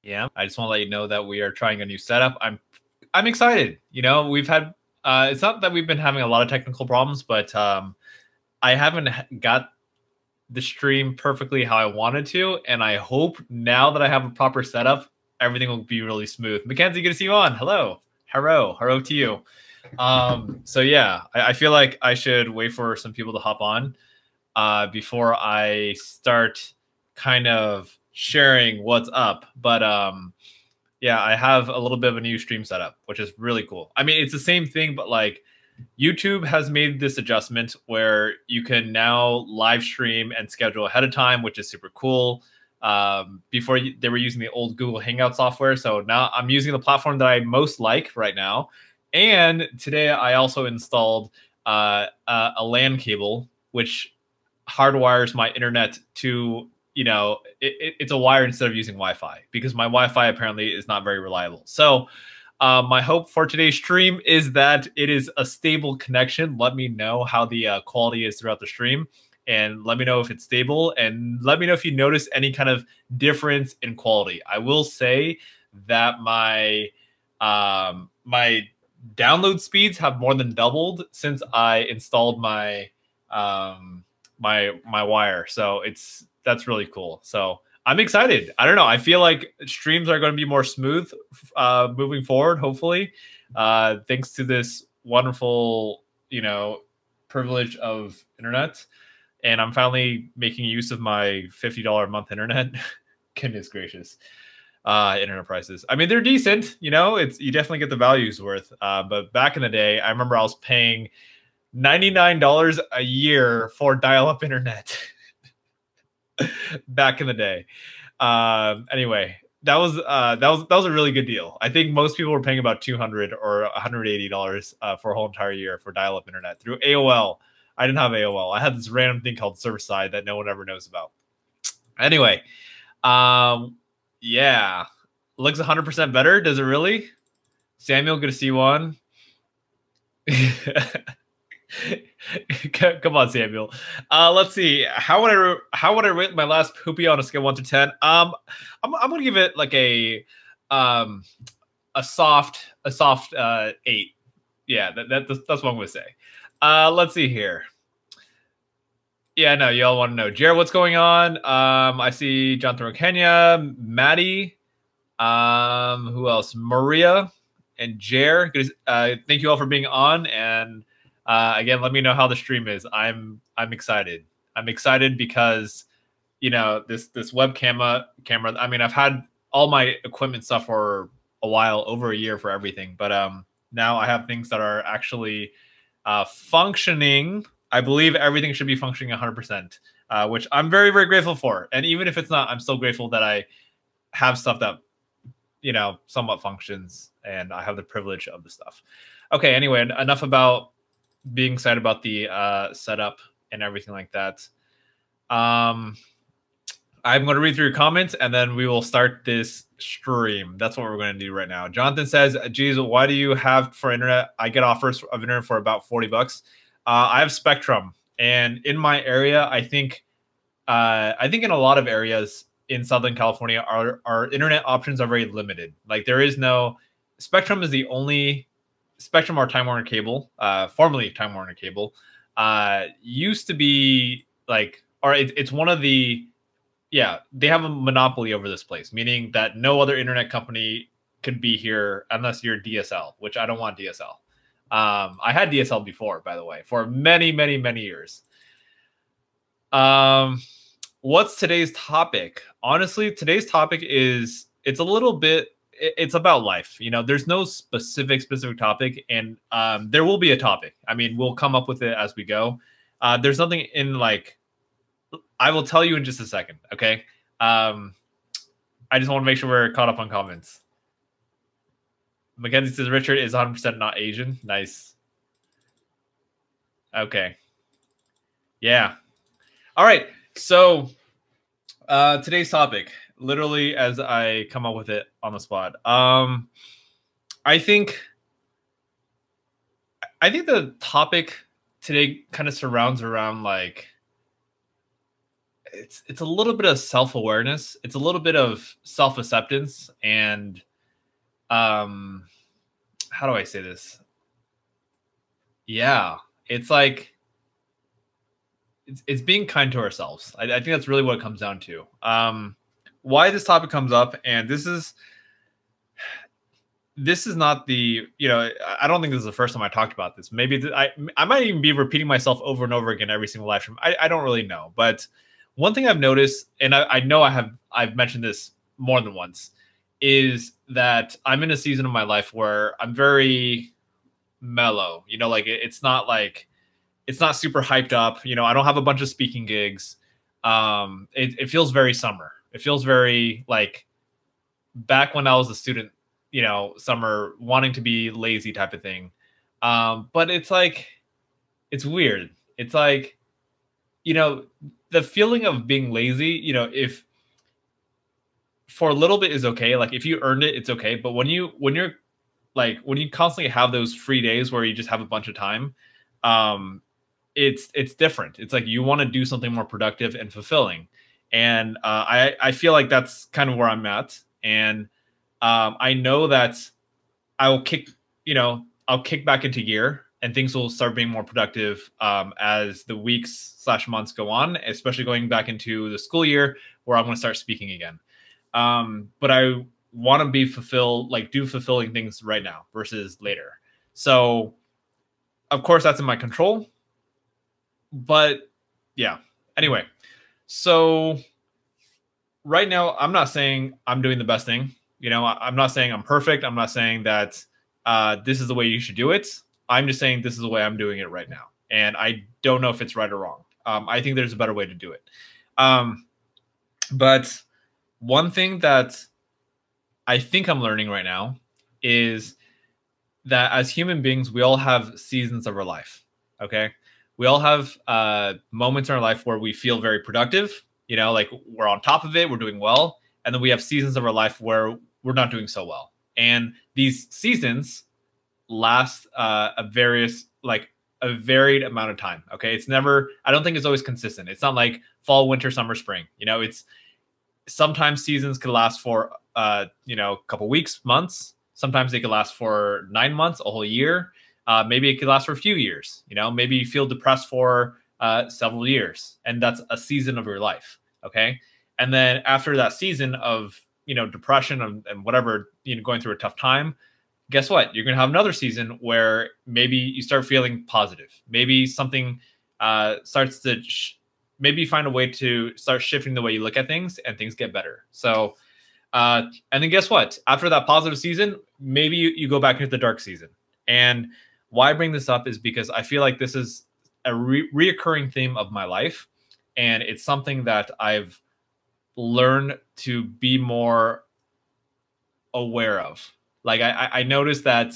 Yeah, I just want to let you know that we are trying a new setup. I'm excited. You know, we've had it's not that we've been having a lot of technical problems, but I haven't got the stream perfectly how I wanted to, and I hope now that I have a proper setup, everything will be really smooth. Mackenzie, good to see you on. Hello to you. So yeah, I feel like I should wait for some people to hop on before I start kind of sharing what's up. But yeah, I have a little bit of a new stream setup, which is really cool. I mean, it's the same thing, but like YouTube has made this adjustment where you can now live stream and schedule ahead of time, which is super cool. Before they were using the old Google Hangout software, so now I'm using the platform that I most like right now. And today I also installed a LAN cable, which hardwires my internet to it's a wire instead of using Wi-Fi because my Wi-Fi apparently is not very reliable. So my hope for today's stream is that it is a stable connection. Let me know how the quality is throughout the stream, and let me know if it's stable, and let me know if you notice any kind of difference in quality. I will say that my download speeds have more than doubled since I installed my wire. So that's really cool. So I'm excited. I don't know. I feel like streams are going to be more smooth moving forward, hopefully, thanks to this wonderful, privilege of internet. And I'm finally making use of my $50 a month internet. Goodness gracious. Internet prices. I mean, they're decent. You definitely get the values worth. But back in the day, I remember I was paying $99 a year for dial-up internet. Back in the day. Anyway, that was a really good deal. I think most people were paying about $200 or $180 for a whole entire year for dial-up internet through AOL. I didn't have AOL. I had this random thing called server side that no one ever knows about. Anyway, yeah, looks 100% better. Does it really? Samuel, good to see you on. Come on, Samuel. Let's see. How would I rate my last poopy on a scale 1 to 10? I'm gonna give it like a soft 8. Yeah, that's what I'm gonna say. Let's see here. Yeah, no, y'all want to know. Jared, what's going on? I see Jonathan Kenya, Maddie, who else? Maria and Jer. Thank you all for being on. And again, let me know how the stream is. I'm excited. I'm excited because this webcam camera. I mean, I've had all my equipment stuff for a while, over a year for everything, but now I have things that are actually functioning. I believe everything should be functioning 100%, which I'm very, very grateful for. And even if it's not, I'm still grateful that I have stuff that somewhat functions, and I have the privilege of the stuff. Okay, anyway, enough about being excited about the setup and everything like that. I'm going to read through your comments, and then we will start this stream. That's what we're going to do right now. Jonathan says, geez, why do you have for internet? I get offers of internet for about $40. I have Spectrum, and in my area, I think in a lot of areas in Southern California, our internet options are very limited. Like there is no Spectrum is the only Spectrum or Time Warner Cable, formerly Time Warner Cable, used to be like, or it's one of the, yeah, they have a monopoly over this place, meaning that no other internet company could be here unless you're DSL, which I don't want DSL. I had DSL before, by the way, for many, many, many years. What's today's topic? Honestly, today's topic is it's a little bit it's about life. There's no specific topic, and there will be a topic. I mean, we'll come up with it as we go. There's nothing in like I will tell you in just a second, okay? I just want to make sure we're caught up on comments. Mackenzie says Richard is 100% not Asian. Nice. Okay. Yeah. All right. So today's topic, literally as I come up with it on the spot. I think the topic today kind of surrounds around like it's a little bit of self-awareness. It's a little bit of self-acceptance and um how do I say this? Yeah, it's like it's being kind to ourselves. I think that's really what it comes down to. Why this topic comes up, and this is not the I don't think this is the first time I talked about this. Maybe I might even be repeating myself over and over again every single live stream. I don't really know, but one thing I've noticed, and I know I've mentioned this more than once, is that I'm in a season of my life where I'm very mellow. Like it's not super hyped up. I don't have a bunch of speaking gigs. It feels very summer. It feels very like back when I was a student, summer wanting to be lazy type of thing. But it's like, it's weird. It's like, the feeling of being lazy, if for a little bit is okay. Like if you earned it, it's okay. But when you're like, when you constantly have those free days where you just have a bunch of time, um, it's different. It's like you want to do something more productive and fulfilling. And I feel like that's kind of where I'm at. And I know that I will I'll kick back into gear and things will start being more productive as the weeks/months go on, especially going back into the school year where I'm going to start speaking again. But I want to be fulfilled, like do fulfilling things right now versus later. So of course that's in my control, but yeah. Anyway, so right now I'm not saying I'm doing the best thing. I'm not saying I'm perfect. I'm not saying that this is the way you should do it. I'm just saying this is the way I'm doing it right now. And I don't know if it's right or wrong. I think there's a better way to do it. But one thing that I think I'm learning right now is that as human beings, we all have seasons of our life. Okay. We all have moments in our life where we feel very productive, like we're on top of it, we're doing well. And then we have seasons of our life where we're not doing so well. And these seasons last a varied amount of time. Okay. I don't think it's always consistent. It's not like fall, winter, summer, spring. It's sometimes seasons could last for, a couple weeks, months. Sometimes they could last for 9 months, a whole year. Maybe it could last for a few years. Maybe you feel depressed for several years, and that's a season of your life. Okay. And then after that season of, depression and whatever, going through a tough time, guess what? You're going to have another season where maybe you start feeling positive. Maybe something starts to, maybe you find a way to start shifting the way you look at things and things get better. So, and then guess what? After that positive season, maybe you go back into the dark season. And why I bring this up is because I feel like this is a reoccurring theme of my life. And it's something that I've learned to be more aware of. Like I noticed that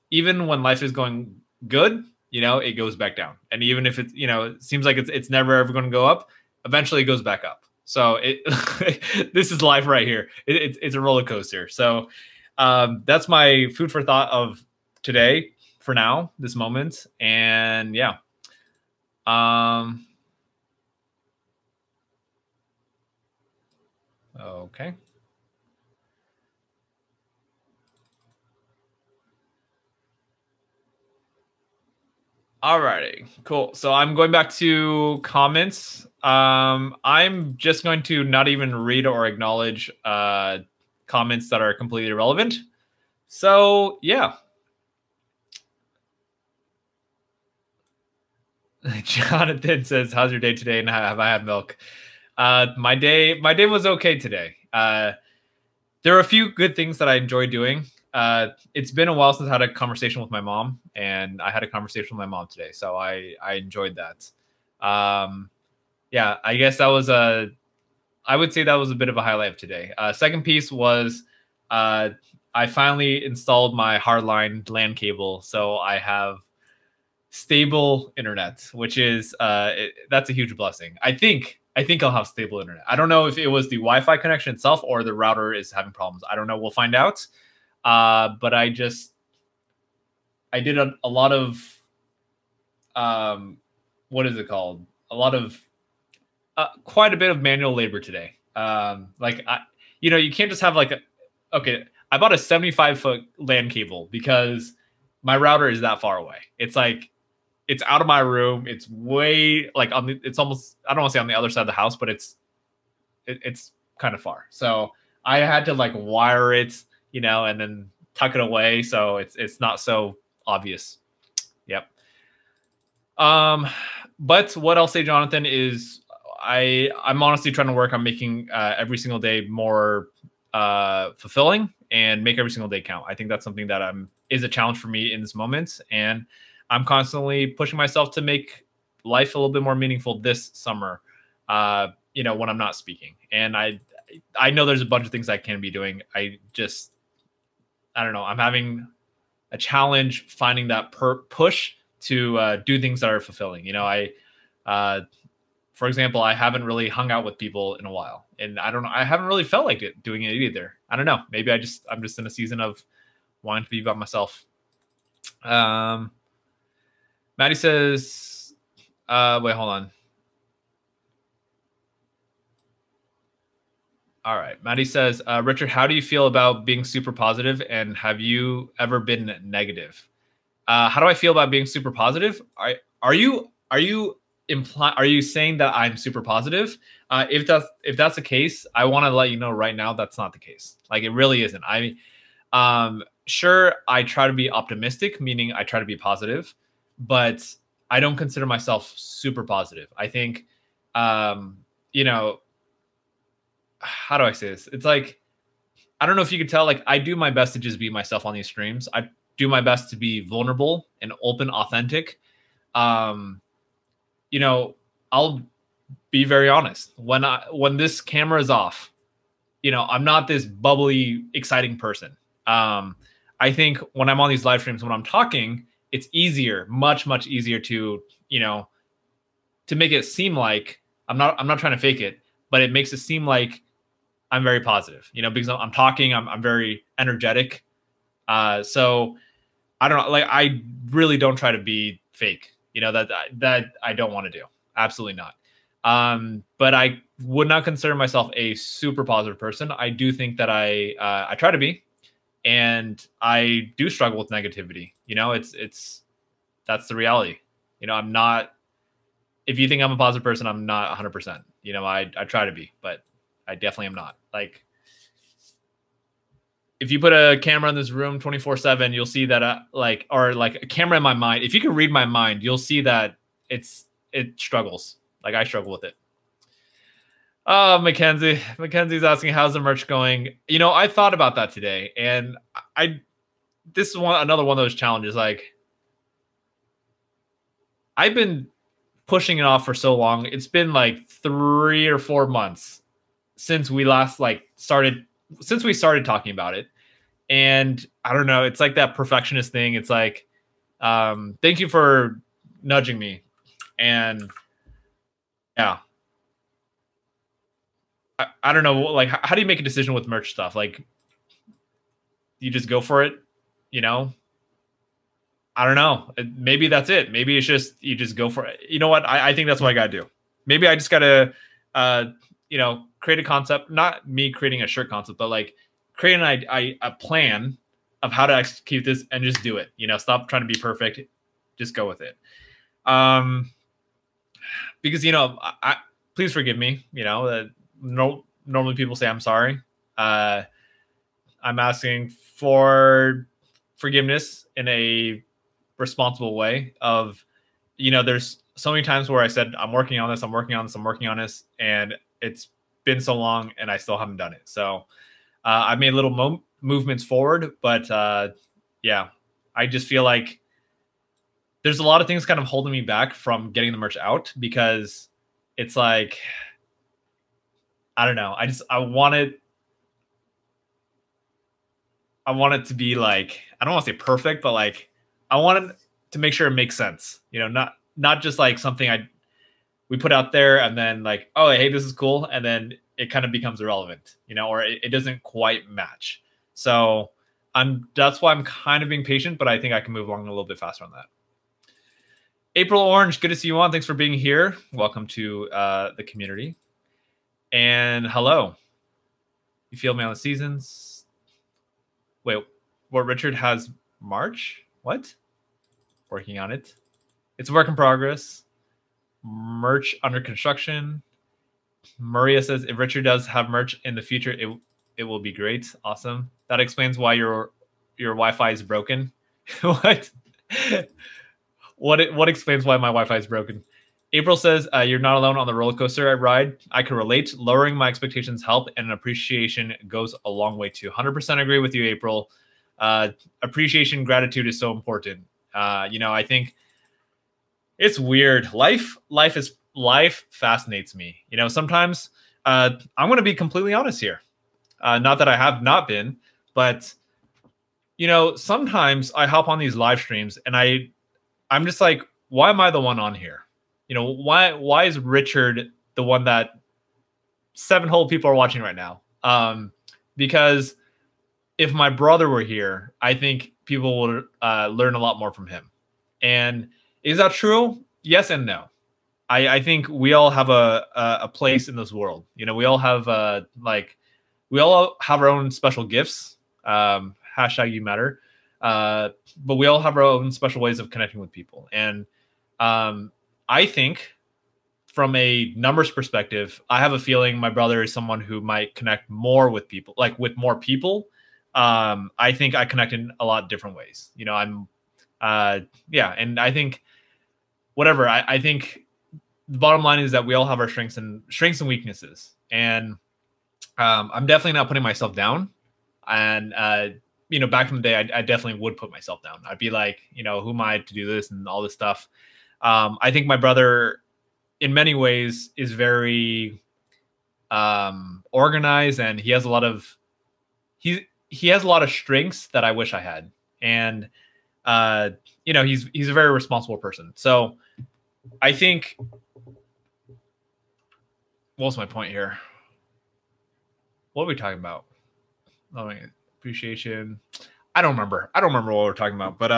even when life is going good, it goes back down. And even if it's, it seems like it's never ever going to go up, eventually it goes back up. So this is life right here. It's a roller coaster. So that's my food for thought of today for now, this moment. And yeah. Okay. Alrighty, cool. So I'm going back to comments. I'm just going to not even read or acknowledge comments that are completely irrelevant. So yeah. Jonathan says, "How's your day today? And have I had milk?" My day was okay today. There are a few good things that I enjoy doing. It's been a while since I had a conversation with my mom, and I had a conversation with my mom today, so I enjoyed that. Yeah, I guess I would say that was a bit of a highlight of today. Second piece was I finally installed my hardline LAN cable, so I have stable internet, which is that's a huge blessing. I think I'll have stable internet. I don't know if it was the Wi-Fi connection itself or the router is having problems. I don't know. We'll find out. But I did a lot of what is it called? A lot of quite a bit of manual labor today. You can't just have okay, I bought a 75-foot LAN cable because my router is that far away. It's like, it's out of my room. It's way it's almost, I don't want to say on the other side of the house, but it's kind of far. So I had to wire it, and then tuck it away. So it's not so obvious. Yep. But what I'll say, Jonathan, is I'm honestly trying to work on making every single day more fulfilling and make every single day count. I think that's something that is a challenge for me in this moment, and I'm constantly pushing myself to make life a little bit more meaningful this summer. When I'm not speaking, and I know there's a bunch of things I can be doing. I don't know. I'm having a challenge finding that push to do things that are fulfilling. For example, I haven't really hung out with people in a while, and I don't know. I haven't really felt like doing it either. I don't know. Maybe I'm just in a season of wanting to be by myself. Maddie says, wait, hold on. All right. Maddie says, Richard, how do you feel about being super positive, and have you ever been negative? How do I feel about being super positive? Are you saying that I'm super positive? If that's the case, I want to let you know right now that's not the case. It really isn't. Sure, I try to be optimistic, meaning I try to be positive, but I don't consider myself super positive. I think, how do I say this? It's I don't know if you could tell, I do my best to just be myself on these streams. I do my best to be vulnerable and open, authentic. I'll be very honest. When this camera is off, I'm not this bubbly, exciting person. I think when I'm on these live streams, when I'm talking, it's easier, much, much easier to make it seem like I'm not trying to fake it, but it makes it seem like I'm very positive, because I'm talking, I'm very energetic. So I don't know, I really don't try to be fake, that I don't want to do. Absolutely not. But I would not consider myself a super positive person. I do think that I try to be, and I do struggle with negativity. That's the reality. I'm not, if you think I'm a positive person, I'm not 100%. I try to be, but I definitely am not. If you put a camera in this room 24/7, you'll see that or a camera in my mind. If you can read my mind, you'll see that it struggles. I struggle with it. Oh, Mackenzie's asking, how's the merch going? I thought about that today, and this is another one of those challenges. I've been pushing it off for so long. It's been 3 or 4 months since we last started talking about it. And I don't know, it's that perfectionist thing. It's thank you for nudging me. And yeah, I don't know, how do you make a decision with merch stuff? You just go for it, I don't know. Maybe that's it. Maybe it's just, you just go for it. You know what? I think that's what I got to do. Maybe I just got to, create a concept, not me creating a shirt concept, but create a plan of how to execute this and just do it. Stop trying to be perfect. Just go with it. Because, please forgive me. Normally people say I'm sorry. I'm asking for forgiveness in a responsible way of, there's so many times where I said, I'm working on this, and it's been so long and I still haven't done it. So I made little movements forward, but yeah, I just feel like there's a lot of things kind of holding me back from getting the merch out, because it's I don't know. I want it to be I don't want to say perfect, but I want it to make sure it makes sense. Not just something we put out there and then oh, hey, this is cool, and then it kind of becomes irrelevant, or it doesn't quite match. So that's why I'm kind of being patient, but I think I can move along a little bit faster on that. April Orange, good to see you on. Thanks for being here. Welcome to the community. And hello. You feel me on the seasons? Wait, what? Richard has March? What? Working on it. It's a work in progress. Merch under construction. Maria says if Richard does have merch in the future, it will be great. Awesome. That explains why your Wi-Fi is broken. What? What explains why my Wi-Fi is broken? April says you're not alone on the roller coaster I ride. I can relate. Lowering my expectations help, and an appreciation goes a long way too. 100% agree with you, April. Appreciation, gratitude is so important. I think it's weird. Life fascinates me. Sometimes I'm going to be completely honest here. Not that I have not been, but sometimes I hop on these live streams and I'm just like, why am I the one on here? Why is Richard the one that 7 whole people are watching right now? Because if my brother were here, I think people would learn a lot more from him. And is that true? Yes and no. I think we all have a place in this world. We all have we all have our own special gifts. Hashtag you matter. But we all have our own special ways of connecting with people. And I think from a numbers perspective, I have a feeling my brother is someone who might connect more with people, like with more people. I think I connect in a lot of different ways. And I think whatever, I think the bottom line is that we all have our strengths and weaknesses. And I'm definitely not putting myself down. And, back in the day, I definitely would put myself down. I'd be like, who am I to do this and all this stuff. I think my brother, in many ways, is very organized, and he has a lot of strengths that I wish I had. And he's a very responsible person. So I think, what was my point here? What are we talking about? Appreciation. I don't remember what we're talking about, but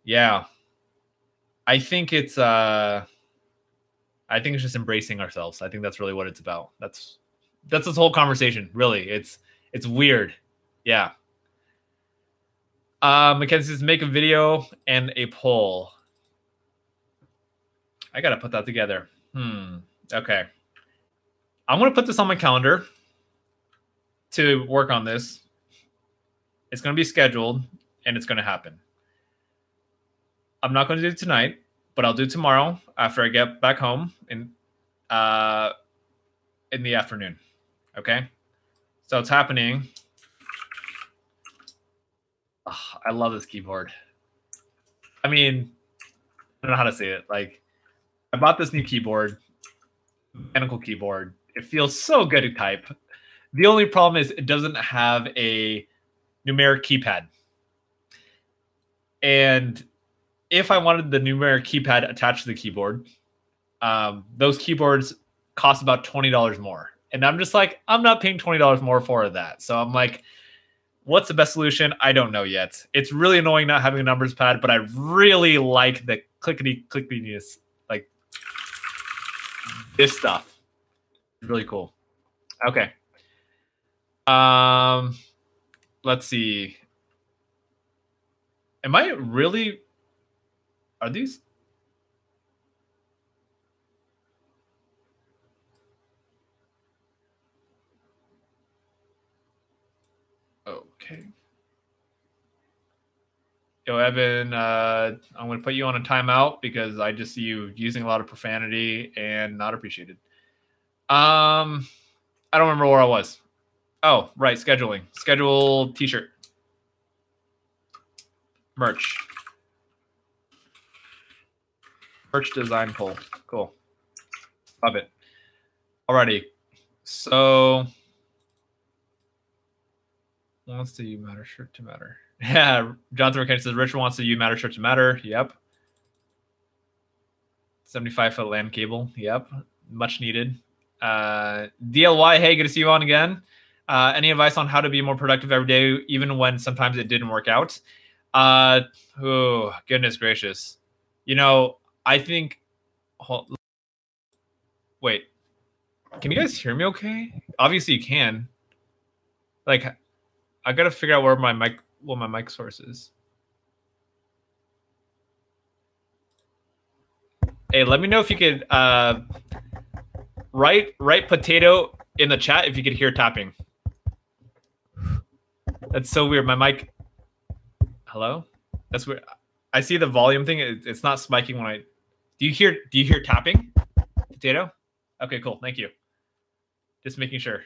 yeah, I think it's just embracing ourselves. I think that's really what it's about. That's this whole conversation. Really, it's weird. Yeah. Mackenzie says make a video and a poll. I gotta put that together. Okay. I'm gonna put this on my calendar to work on this. It's gonna be scheduled and it's gonna happen. I'm not gonna do it tonight, but I'll do it tomorrow after I get back home in the afternoon. Okay. So it's happening. Oh, I love this keyboard. I mean, I don't know how to say it. Like, I bought this new keyboard, mechanical keyboard. It feels so good to type. The only problem is it doesn't have a numeric keypad. And if I wanted the numeric keypad attached to the keyboard, those keyboards cost about $20 more. And I'm just like, I'm not paying $20 more for that. So I'm like, what's the best solution? I don't know yet. It's really annoying not having a numbers pad, but I really like the clickiness, like this stuff. It's really cool. Okay. Let's see. Am I really? Are these? Okay. Yo, Evan, I'm going to put you on a timeout because I just see you using a lot of profanity and not appreciated. I don't remember where I was. Oh, right. Scheduling. Schedule t-shirt. Merch. Merch design poll. Cool. Love it. Alrighty. So, wants the You Matter shirt to matter. Yeah, Jonathan McKenna says Richard wants the You Matter shirt to matter. Yep. 75-foot land cable. Yep. Much needed. DLY, hey, good to see you on again. Any advice on how to be more productive every day, even when sometimes it didn't work out? Oh, goodness gracious. You know, I think. Wait, can you guys hear me okay? Obviously you can. Like, I gotta figure out where my mic source is. Hey, let me know if you could write potato in the chat if you could hear tapping. That's so weird. My mic. Hello? That's weird. I see the volume thing. It's not spiking when I. Do you hear tapping? Potato? Okay, cool. Thank you. Just making sure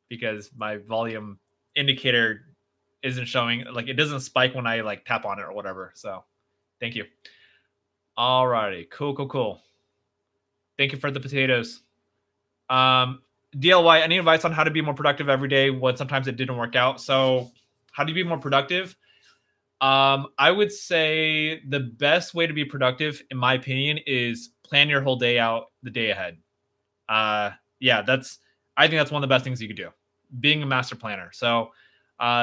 because my volume indicator isn't showing, like it doesn't spike when I like tap on it or whatever. So thank you. Alrighty, cool. Thank you for the potatoes. DLY, any advice on how to be more productive every day when sometimes it didn't work out? So how do you be more productive? I would say the best way to be productive, in my opinion, is plan your whole day out the day ahead. Yeah, I think that's one of the best things you could do, being a master planner. So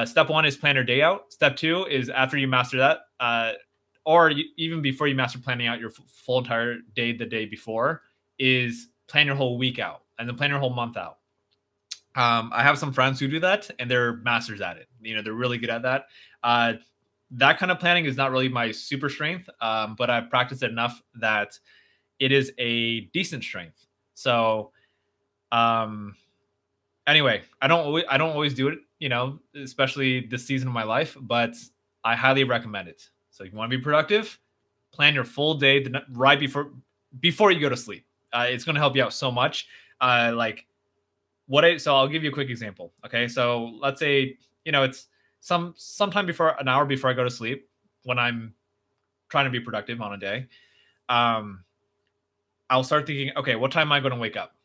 step one is plan your day out. Step two is after you master that, or even before you master planning out your full entire day the day before, is plan your whole week out and then plan your whole month out. I have some friends who do that and they're masters at it. You know, they're really good at that. That kind of planning is not really my super strength, but I've practiced it enough that it is a decent strength. So, anyway, I don't always do it, you know, especially this season of my life, but I highly recommend it. So if you want to be productive, plan your full day right before you go to sleep. It's going to help you out so much. So I'll give you a quick example. Okay, so let's say, you know, it's sometime before, an hour before I go to sleep, when I'm trying to be productive on a day. I'll start thinking, okay, what time am I going to wake up?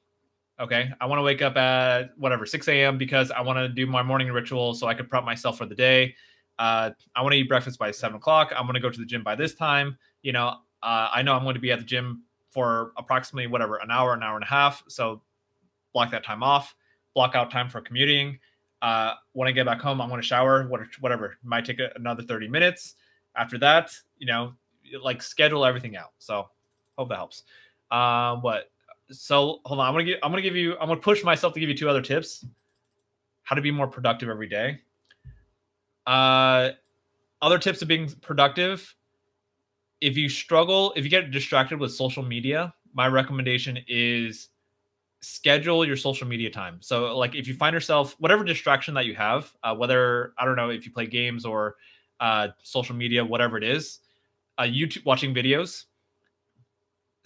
Okay, I want to wake up at whatever 6 a.m. because I want to do my morning ritual so I can prep myself for the day. I want to eat breakfast by 7 o'clock. I'm going to go to the gym by this time. You know, I know I'm going to be at the gym for approximately whatever, an hour and a half. So block that time off. Block out time for commuting. When I get back home, I want to shower. Whatever, it might take another 30 minutes. After that, you know, like schedule everything out. So hope that helps. So hold on, I'm gonna push myself to give you two other tips. How to be more productive every day. Other tips of being productive. If you get distracted with social media, my recommendation is schedule your social media time. So like if you find yourself, whatever distraction that you have, whether, I don't know, if you play games or social media, whatever it is, YouTube, watching videos,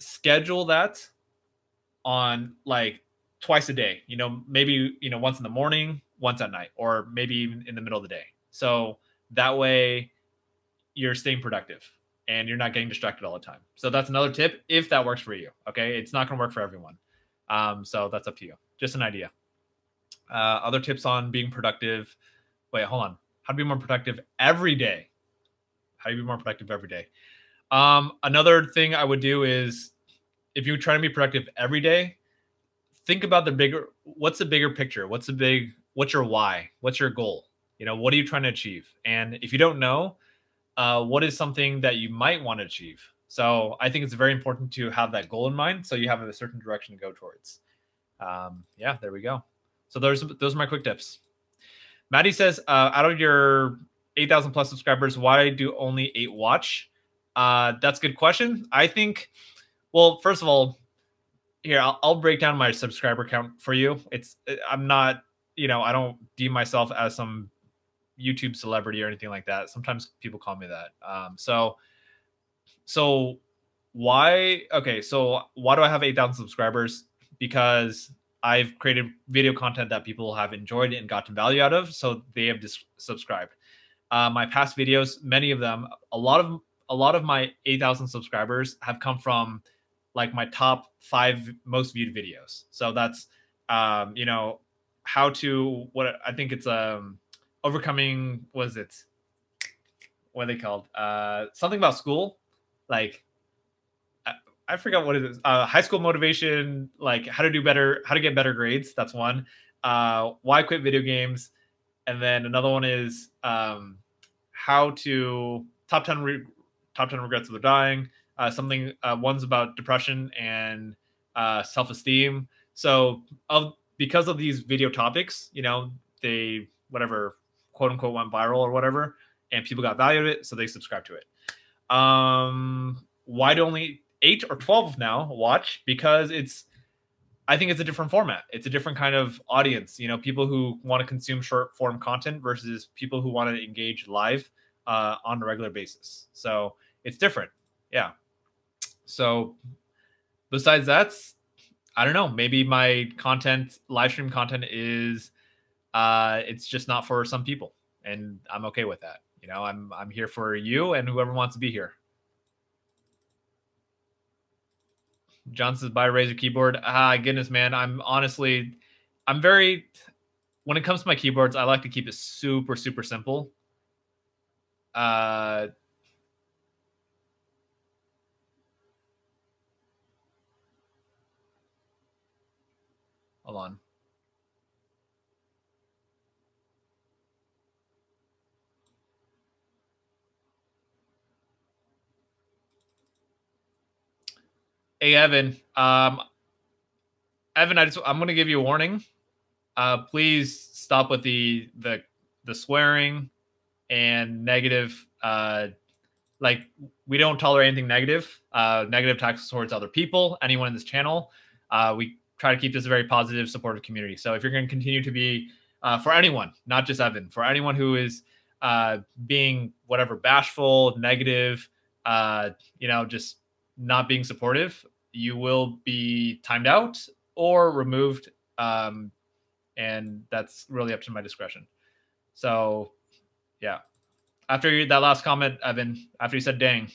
schedule that on like twice a day, you know, maybe, you know, once in the morning, once at night, or maybe even in the middle of the day. So that way you're staying productive and you're not getting distracted all the time. So that's another tip if that works for you. Okay. It's not going to work for everyone. So that's up to you. Just an idea. Other tips on being productive. Wait, hold on. How to be more productive every day. How do you be more productive every day? Another thing I would do is, if you're trying to be productive every day, think about what's the bigger picture? What's your why? What's your goal? You know, what are you trying to achieve? And if you don't know, what is something that you might want to achieve? So I think it's very important to have that goal in mind, so you have a certain direction to go towards. Yeah, there we go. So those are my quick tips. Maddie says, out of your 8,000 plus subscribers, why do only 8 watch? That's a good question. I think, well, first of all, here I'll break down my subscriber count for you. I'm not, you know, I don't deem myself as some YouTube celebrity or anything like that. Sometimes people call me that. So why? Okay, so why do I have 8,000 subscribers? Because I've created video content that people have enjoyed and gotten value out of, so they have subscribed. My past videos, many of them, a lot of my 8,000 subscribers have come from like my top 5 most viewed videos. So that's, you know, what I think it's overcoming. What are they called? Something about school, like I forgot what it is. High school motivation, like how to get better grades. That's one. Why quit video games, and then another one is how how to top 10 regrets of the dying. Something one's about depression and self-esteem. So because of these video topics, they whatever quote unquote went viral or whatever, and people got value of it, so they subscribe to it. Why do only 8 or 12 now watch? Because I think it's a different format. It's a different kind of audience. People who want to consume short form content versus people who want to engage live on a regular basis. So it's different. Yeah. So besides that, I don't know. Maybe my content, live stream content, is it's just not for some people, and I'm okay with that. I'm here for you and whoever wants to be here. John says, buy a Razer keyboard. Goodness, man. I'm very, when it comes to my keyboards, I like to keep it super, super simple. Hold on. Hey, Evan. Evan, I'm going to give you a warning. Please stop with the swearing and negative. Like, we don't tolerate anything negative. Negative attacks towards other people, anyone in this channel. We try to keep this a very positive, supportive community. So if you're going to continue to be, for anyone, not just Evan, for anyone who is being whatever bashful, negative, just not being supportive, you will be timed out or removed, and that's really up to my discretion. So, yeah. After that last comment, Evan, after you said "dang,"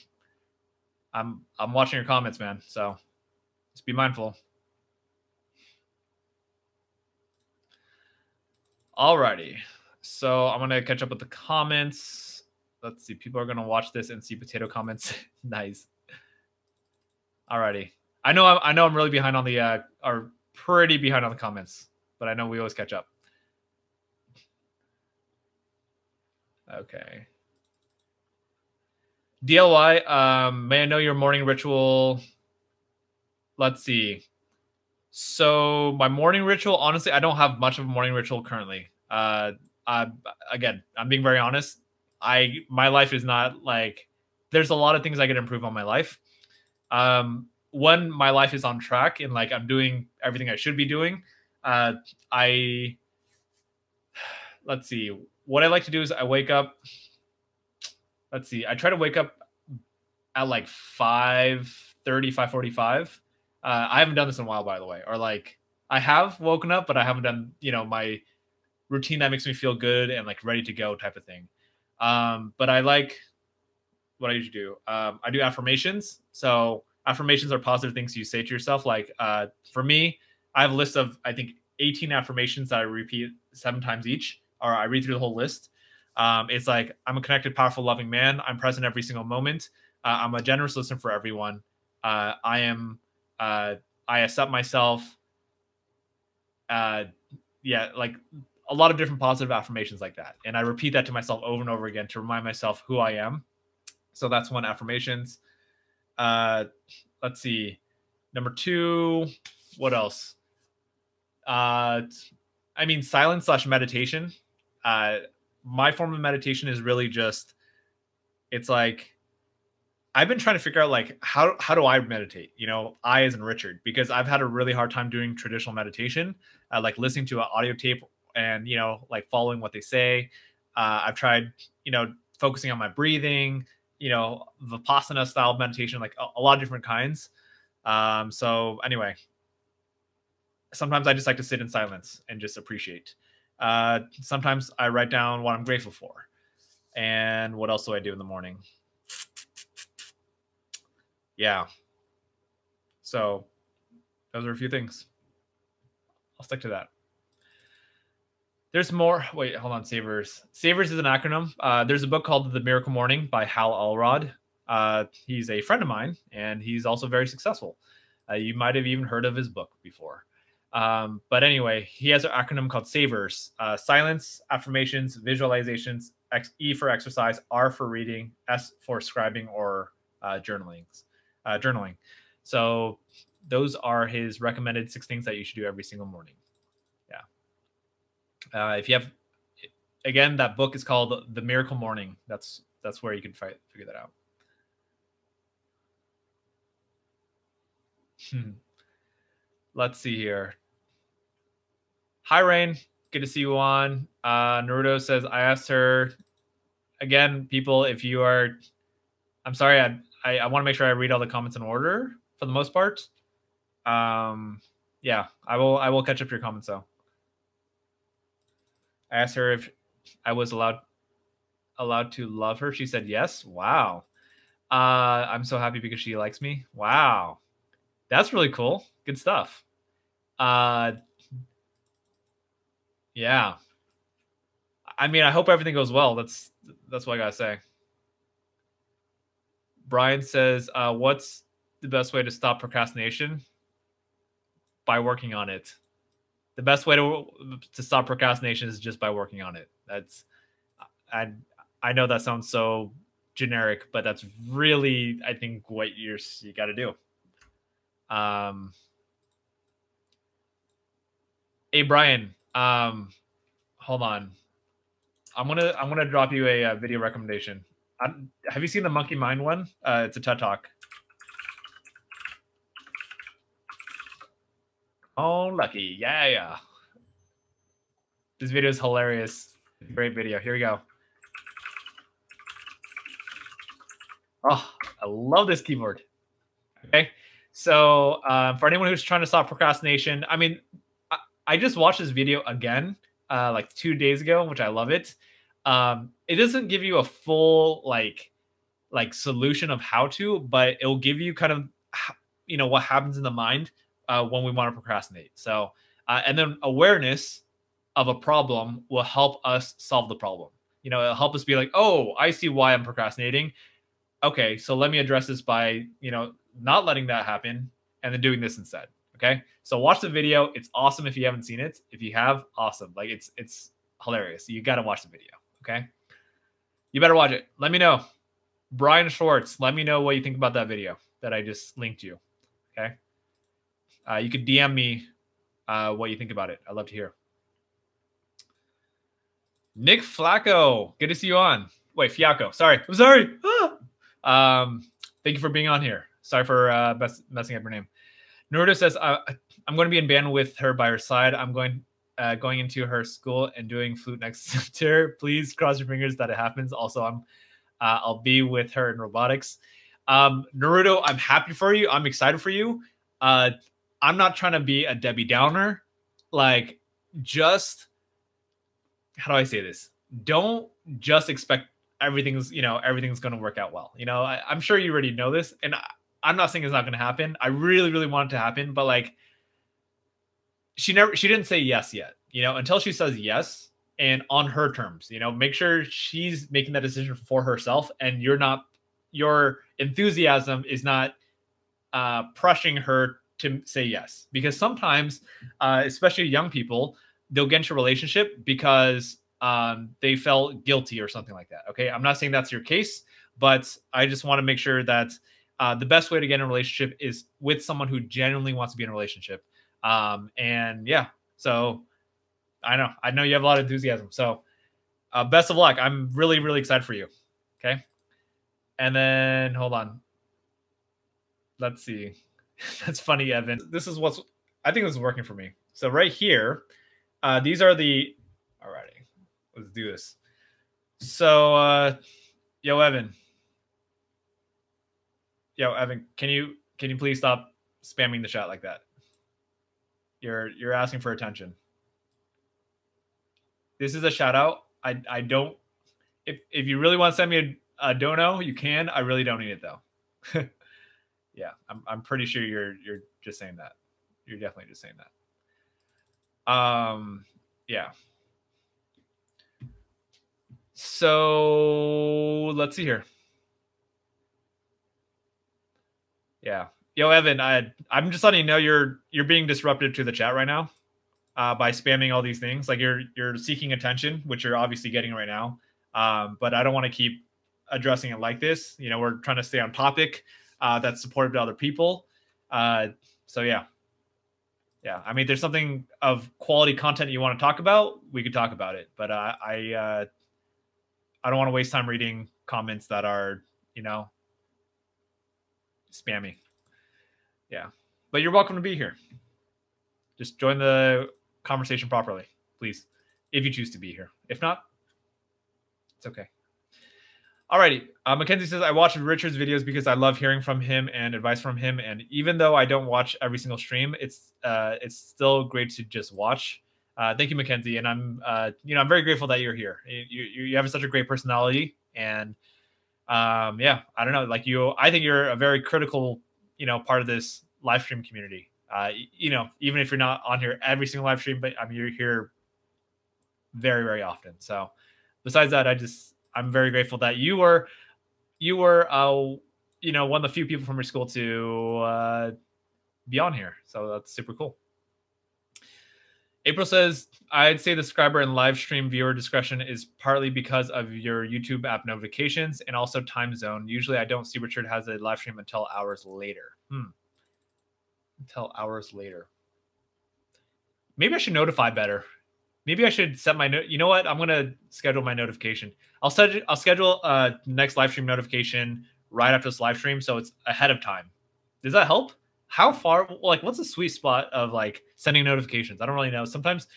I'm watching your comments, man. So just be mindful. Alrighty. So I'm gonna catch up with the comments. Let's see. People are gonna watch this and see potato comments. Nice. Alrighty. I know I'm really behind on the are pretty behind on the comments, but I know we always catch up. Okay. DLY, may I know your morning ritual? Let's see. So my morning ritual, honestly, I don't have much of a morning ritual currently. Again, I'm being very honest. My life is not like, there's a lot of things I could improve on my life. When my life is on track and like I'm doing everything I should be doing, let's see. What I like to do is I wake up. Let's see. I try to wake up at like 5:30, 5:45. I haven't done this in a while, by the way. Or like, I have woken up, but I haven't done, my routine that makes me feel good and like ready to go type of thing. But I like what I usually do. I do affirmations. So affirmations are positive things you say to yourself. Like, for me, I have a list of, I think, 18 affirmations that I repeat 7 times each, or I read through the whole list. It's like, I'm a connected, powerful, loving man. I'm present every single moment. I'm a generous listener for everyone. I accept myself. Like a lot of different positive affirmations like that. And I repeat that to myself over and over again to remind myself who I am. So that's one, affirmations. Let's see. Number 2, what else? Silence / meditation. My form of meditation is really just, it's like, I've been trying to figure out like how do I meditate? I as in Richard, because I've had a really hard time doing traditional meditation, like listening to an audio tape and like following what they say. I've tried focusing on my breathing, Vipassana style meditation, like a lot of different kinds. So anyway, sometimes I just like to sit in silence and just appreciate. Sometimes I write down what I'm grateful for. And what else do I do in the morning? Yeah. So those are a few things. I'll stick to that. There's more. Wait, hold on. Savers. Savers is an acronym. There's a book called The Miracle Morning by Hal Elrod. He's a friend of mine, and he's also very successful. You might have even heard of his book before. But anyway, he has an acronym called SAVERS: silence, affirmations, visualizations, E for exercise, R for reading, S for scribing or journaling. So those are his recommended 6 things that you should do every single morning. Yeah. If you have, again, that book is called The Miracle Morning. That's where you can figure that out. Let's see here. Hi, Rain. Good to see you on. Naruto says, I asked her, again, people, if you are, I'm sorry, I want to make sure I read all the comments in order for the most part. Yeah, I will catch up to your comments though. I asked her if I was allowed to love her. She said yes. Wow. I'm so happy because she likes me. Wow. That's really cool. Good stuff. Yeah. I mean, I hope everything goes well. That's what I gotta say. Brian says, what's the best way to stop procrastination? By working on it. The best way to stop procrastination is just by working on it. That's, I know that sounds so generic, but that's really, I think, what you got to do. Hey Brian, hold on. I'm gonna drop you a video recommendation. Have you seen the Monkey Mind one? It's a TED Talk. Oh, lucky. Yeah. This video is hilarious. Great video. Here we go. Oh, I love this keyboard. Okay. So for anyone who's trying to stop procrastination, I mean, I just watched this video again like 2 days ago, which I love it. It doesn't give you a full like solution of how to, but it'll give you kind of what happens in the mind when we want to procrastinate. So and then awareness of a problem will help us solve the problem. It'll help us be like, oh, I see why I'm procrastinating. Okay, so let me address this by not letting that happen and then doing this instead. Okay, so watch the video. It's awesome if you haven't seen it. If you have, awesome. Like it's hilarious. You got to watch the video. Okay, you better watch it. Let me know. Brian Schwartz, let me know what you think about that video that I just linked you. Okay, you could DM me what you think about it. I'd love to hear. Nick Flacco, good to see you on. Wait, Fiaco. Sorry, I'm sorry. Thank you for being on here. Sorry for messing up your name. Naruto says, I'm going to be in band with her by her side. I'm going into her school and doing flute next to her. Please cross your fingers that it happens. Also, I'll be with her in robotics. Naruto, I'm happy for you. I'm excited for you. I'm not trying to be a Debbie Downer. Like, just, how do I say this? Don't just expect everything's going to work out well. I'm sure you already know this, and I'm not saying it's not going to happen. I really, really want it to happen, but like, she didn't say yes yet, until she says yes and on her terms, make sure she's making that decision for herself, and your enthusiasm is not pressuring her to say yes, because sometimes, especially young people, they'll get into a relationship because they felt guilty or something like that. Okay, I'm not saying that's your case, but I just want to make sure that the best way to get in a relationship is with someone who genuinely wants to be in a relationship. And yeah, so I know you have a lot of enthusiasm. So best of luck. I'm really, really excited for you. Okay. And then hold on. Let's see. That's funny, Evan. I think this is working for me. So right here, these are the, alrighty, let's do this. So, yo, Evan, can you please stop spamming the chat like that? You're asking for attention. This is a shout out. I don't, if you really want to send me a dono, you can. I really don't need it though. Yeah, I'm pretty sure you're just saying that. You're definitely just saying that. Yeah. So let's see here. Yeah. Yo, Evan, I'm just letting you know you're being disruptive to the chat right now. By spamming all these things. Like you're seeking attention, which you're obviously getting right now. But I don't want to keep addressing it like this. You know, we're trying to stay on topic that's supportive to other people. So yeah. Yeah, I mean, there's something of quality content you want to talk about, we could talk about it. But I don't want to waste time reading comments that are, you know, spammy. Yeah, but you're welcome to be here. Just join the conversation properly, please, if you choose to be here. If not, it's okay. Alrighty. Mackenzie says, I watch Richard's videos because I love hearing from him and advice from him. And even though I don't watch every single stream, it's still great to just watch. Thank you, Mackenzie. And I'm I'm very grateful that you're here. You have such a great personality. And yeah, I don't know, like I think you're a very critical, part of this live stream community. Even if you're not on here every single live stream, but I mean, you're here very, very often. So besides that, I'm very grateful that you were one of the few people from your school to be on here. So that's super cool. April says, I'd say the subscriber and live stream viewer discretion is partly because of your YouTube app notifications and also time zone. Usually I don't see Richard has a live stream until hours later. Until hours later. Maybe I should notify better. Maybe I should set my note. You know what? I'm going to schedule my notification. I'll schedule next live stream notification right after this live stream, so it's ahead of time. Does that help? How far? Like, what's the sweet spot of like sending notifications? I don't really know. Sometimes,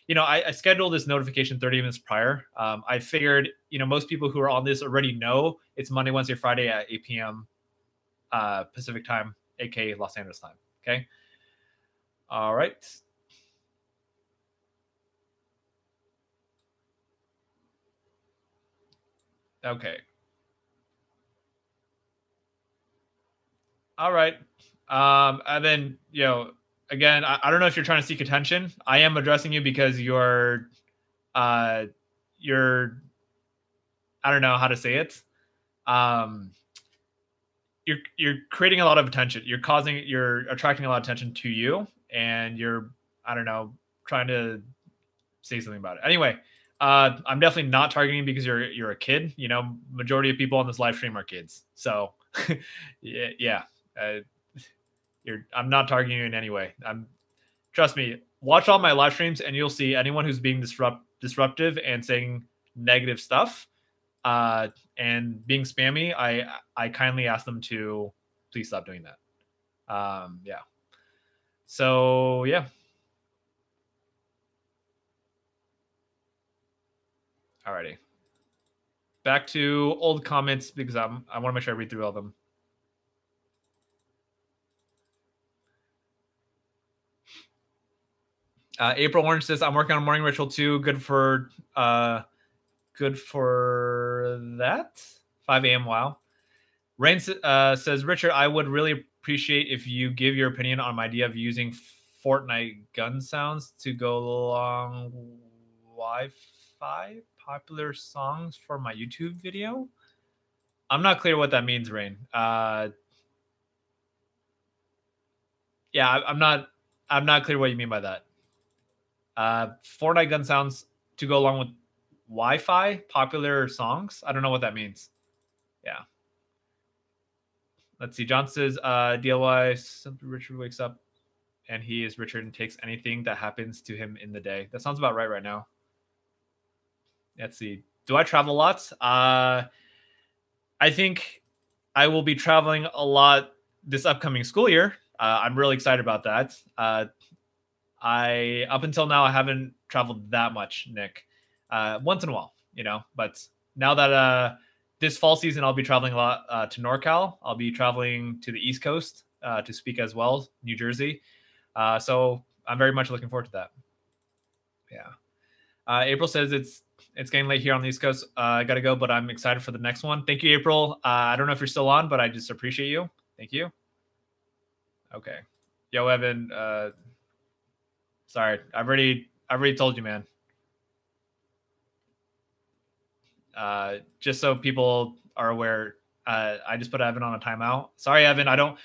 I schedule this notification 30 minutes prior. I figured, most people who are on this already know it's Monday, Wednesday, Friday at 8 p.m. Pacific time, aka Los Angeles time. Okay. All right. Okay. All right. And then, again, I don't know if you're trying to seek attention. I am addressing you because you're, I don't know how to say it. You're creating a lot of attention. You're attracting a lot of attention to you, and you're, I don't know, trying to say something about it. Anyway, I'm definitely not targeting you because you're a kid. Majority of people on this live stream are kids. So, yeah. I'm not targeting you in any way. Trust me, watch all my live streams and you'll see anyone who's being disruptive and saying negative stuff and being spammy. I kindly ask them to please stop doing that. Yeah. So yeah. Alrighty. Back to old comments because I want to make sure I read through all of them. April Orange says, I'm working on a morning ritual too. Good for that. 5 a.m. Wow. Rain says, Richard, I would really appreciate if you give your opinion on my idea of using Fortnite gun sounds to go along Wi-Fi popular songs for my YouTube video. I'm not clear what that means, Rain. Yeah, I'm not clear what you mean by that. Fortnite gun sounds to go along with Wi-Fi popular songs. I don't know what that means. Yeah. Let's see. John says, DLY, Richard wakes up and he is Richard and takes anything that happens to him in the day. That sounds about right now. Let's see. Do I travel lots? I think I will be traveling a lot this upcoming school year. I'm really excited about that. Up until now, I haven't traveled that much, Nick. Once in a while, but now that this fall season, I'll be traveling a lot to NorCal. I'll be traveling to the East Coast to speak as well, New Jersey. So I'm very much looking forward to that. Yeah. April says it's getting late here on the East Coast. I got to go, but I'm excited for the next one. Thank you, April. I don't know if you're still on, but I just appreciate you. Thank you. Okay. Yo, Evan. Sorry, I've already told you, man. Just so people are aware, I just put Evan on a timeout. Sorry, Evan. I don't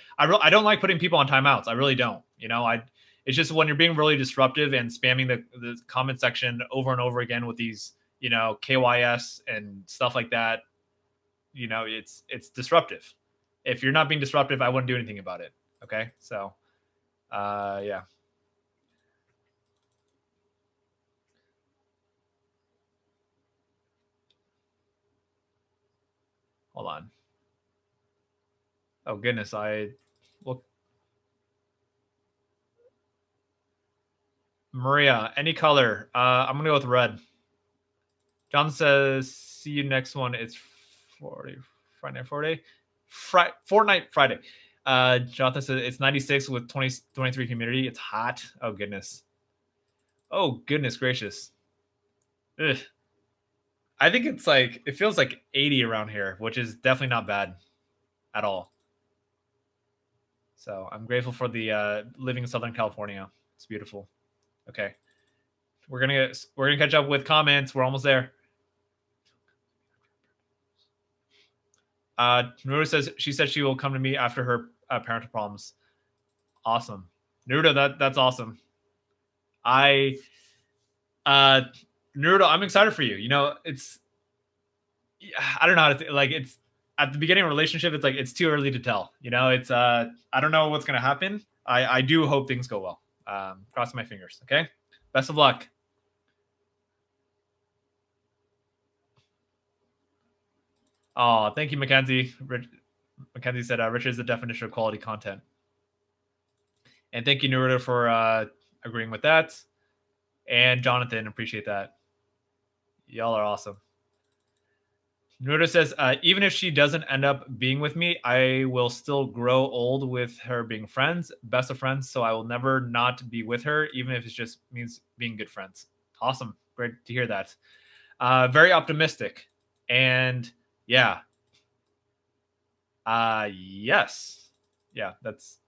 like putting people on timeouts. I really don't. It's just when you're being really disruptive and spamming the comment section over and over again with these KYS and stuff like that, it's disruptive. If you're not being disruptive, I wouldn't do anything about it. Okay, so yeah. Hold on. Oh goodness, well, Maria, any color. I'm gonna go with red. John says, "See you next one." It's Friday. Fortnite Friday. Jonathan says it's 96 with 23 humidity. It's hot. Oh goodness. Oh goodness gracious. Ugh. I think it feels like 80 around here, which is definitely not bad at all. So I'm grateful for the living in Southern California. It's beautiful. Okay, we're gonna catch up with comments. We're almost there. Naruto says she said she will come to me after her parental problems. Awesome, Naruto. That's awesome. I uh Naruto, I'm excited for you. I don't know how to like it's at the beginning of a relationship. It's like it's too early to tell. It's I don't know what's gonna happen. I do hope things go well. Cross my fingers. Okay, best of luck. Oh, thank you, Mackenzie. Mackenzie said Richard is the definition of quality content. And thank you, Naruto, for agreeing with that. And Jonathan, appreciate that. Y'all are awesome. Naruto says, even if she doesn't end up being with me, I will still grow old with her being friends, best of friends. So I will never not be with her, even if it just means being good friends. Awesome. Great to hear that. Very optimistic. And yeah. Yes. Yeah, that's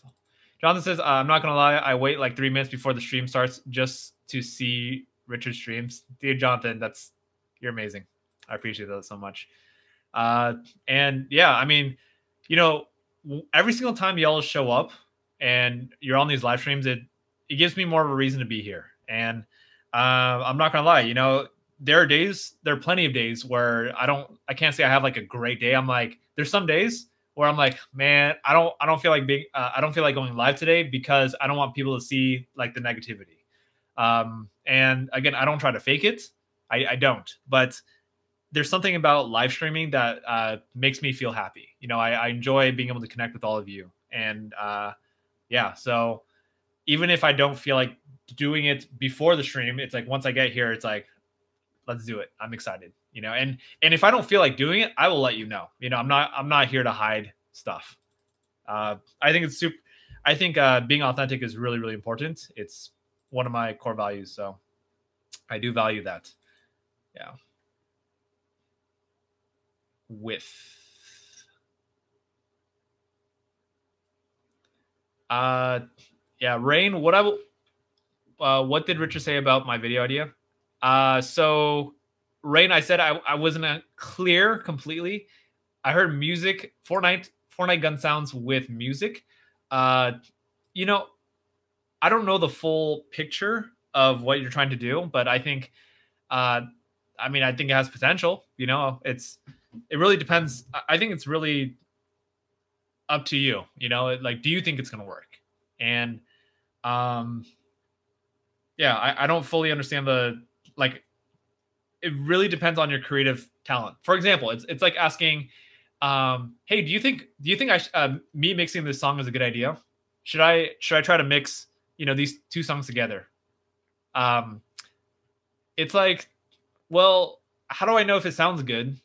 all. Jonathan says, I'm not going to lie. I wait like 3 minutes before the stream starts just to see Richard's streams. Dear Jonathan, you're amazing. I appreciate that so much. And yeah, I mean, every single time y'all show up and you're on these live streams, it gives me more of a reason to be here. And I'm not gonna lie, there are plenty of days where I can't say I have like a great day. I'm like, there's some days where I'm like, man, I don't feel like I don't feel like going live today because I don't want people to see like the negativity. And again, I don't try to fake it. I don't, but there's something about live streaming that makes me feel happy. I enjoy being able to connect with all of you. And yeah, so even if I don't feel like doing it before the stream, it's like once I get here, it's like, let's do it. I'm excited. And if I don't feel like doing it, I will let you know. I'm not here to hide stuff. I think it's super. I think being authentic is really, really important. It's one of my core values. So I do value that. Yeah. With yeah, Rain, what did Richard say about my video idea? So Rain, I said I wasn't clear completely. I heard music, Fortnite gun sounds with music. You know, I don't know the full picture of what you're trying to do, but I think I think it has potential. It really depends. I think it's really up to you. Like, do you think it's going to work? And um, yeah, I don't fully understand the like. It really depends on your creative talent. For example, it's like asking, "Hey, do you think me mixing this song is a good idea? Should I try to mix these two songs together?" Um, it's like, well, how do I know if it sounds good?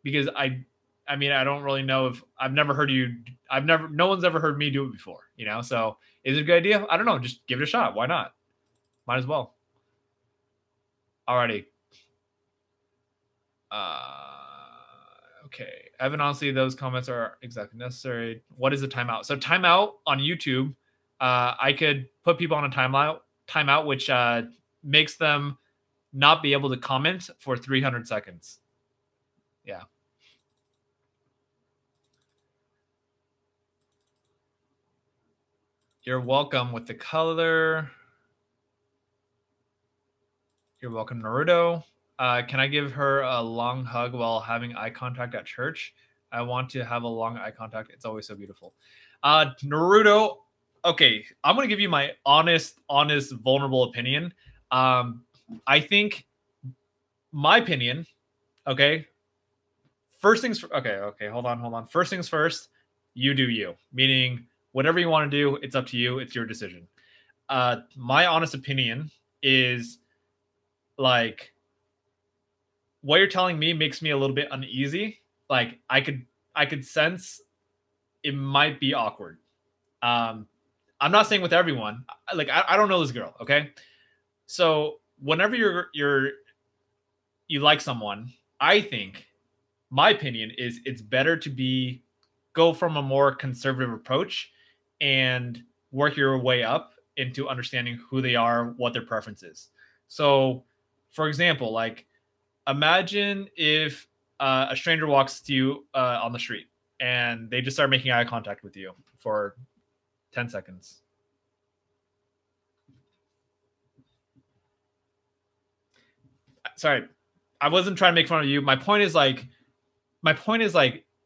Because I don't really know if I've never heard you. No one's ever heard me do it before. So is it a good idea? I don't know. Just give it a shot. Why not? Might as well. Alrighty. Okay. Evan, honestly, those comments are exactly necessary. What is a timeout? So timeout on YouTube, I could put people on a timeout, which makes them not be able to comment for 300 seconds. Yeah. You're welcome with the color. You're welcome, Naruto. Can I give her a long hug while having eye contact at church? I want to have a long eye contact. It's always so beautiful. Naruto. Okay, I'm gonna give you my honest, vulnerable opinion. Um, I think my opinion. Okay, first things. Okay. Hold on. First things first. You do you. Meaning, whatever you want to do, it's up to you. It's your decision. My honest opinion is like what you're telling me makes me a little bit uneasy. Like I could sense it might be awkward. Um, I'm not saying with everyone. Like I don't know this girl. Okay, so whenever you like someone, I think my opinion is it's better to be go from a more conservative approach and work your way up into understanding who they are, what their preference is. So, for example, like imagine if a stranger walks to you on the street and they just start making eye contact with you for 10 seconds. Sorry, I wasn't trying to make fun of you. My point is like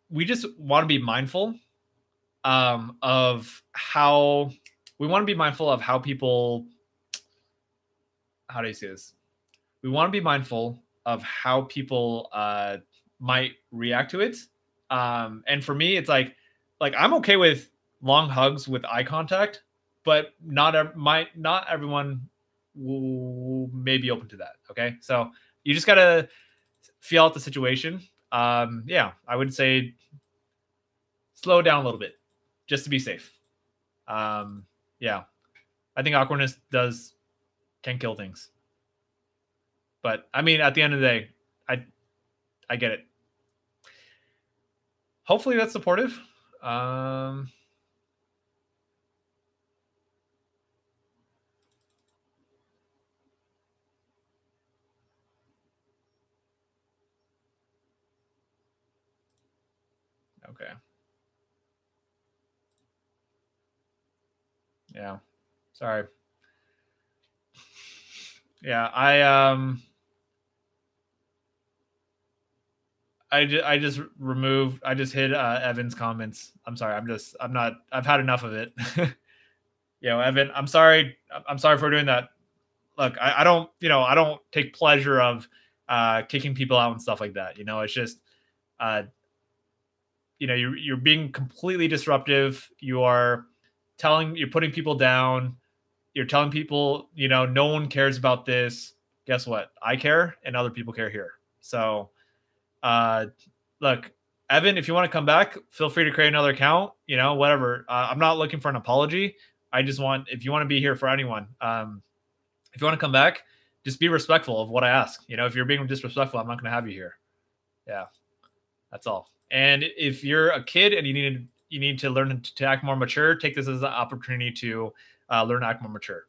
we just want to be mindful of how we want to be mindful of how people, how do you say this? We want to be mindful of how people might react to it. And for me, it's like I'm okay with long hugs with eye contact, but not everyone may be open to that. Okay, so you just gotta feel out the situation. Yeah, I would say slow down a little bit just to be safe. Um, yeah, I think awkwardness does can kill things. But I mean, at the end of the day, I I get it. Hopefully, that's supportive. Um, okay. Yeah. Sorry. Yeah. I just removed. I just hid Evan's comments. I'm sorry. I'm not. I've had enough of it. Evan. I'm sorry. I'm sorry for doing that. Look, I don't. I don't take pleasure of kicking people out and stuff like that. It's just uh, you're being completely disruptive. You're putting people down. You're telling people, no one cares about this. Guess what? I care and other people care here. So uh look, Evan, if you want to come back, feel free to create another account, whatever. I'm not looking for an apology. I just want, if you want to be here for anyone, if you want to come back, just be respectful of what I ask. If you're being disrespectful, I'm not going to have you here. Yeah, that's all. And if you're a kid and you need to learn to act more mature, take this as an opportunity to learn to act more mature.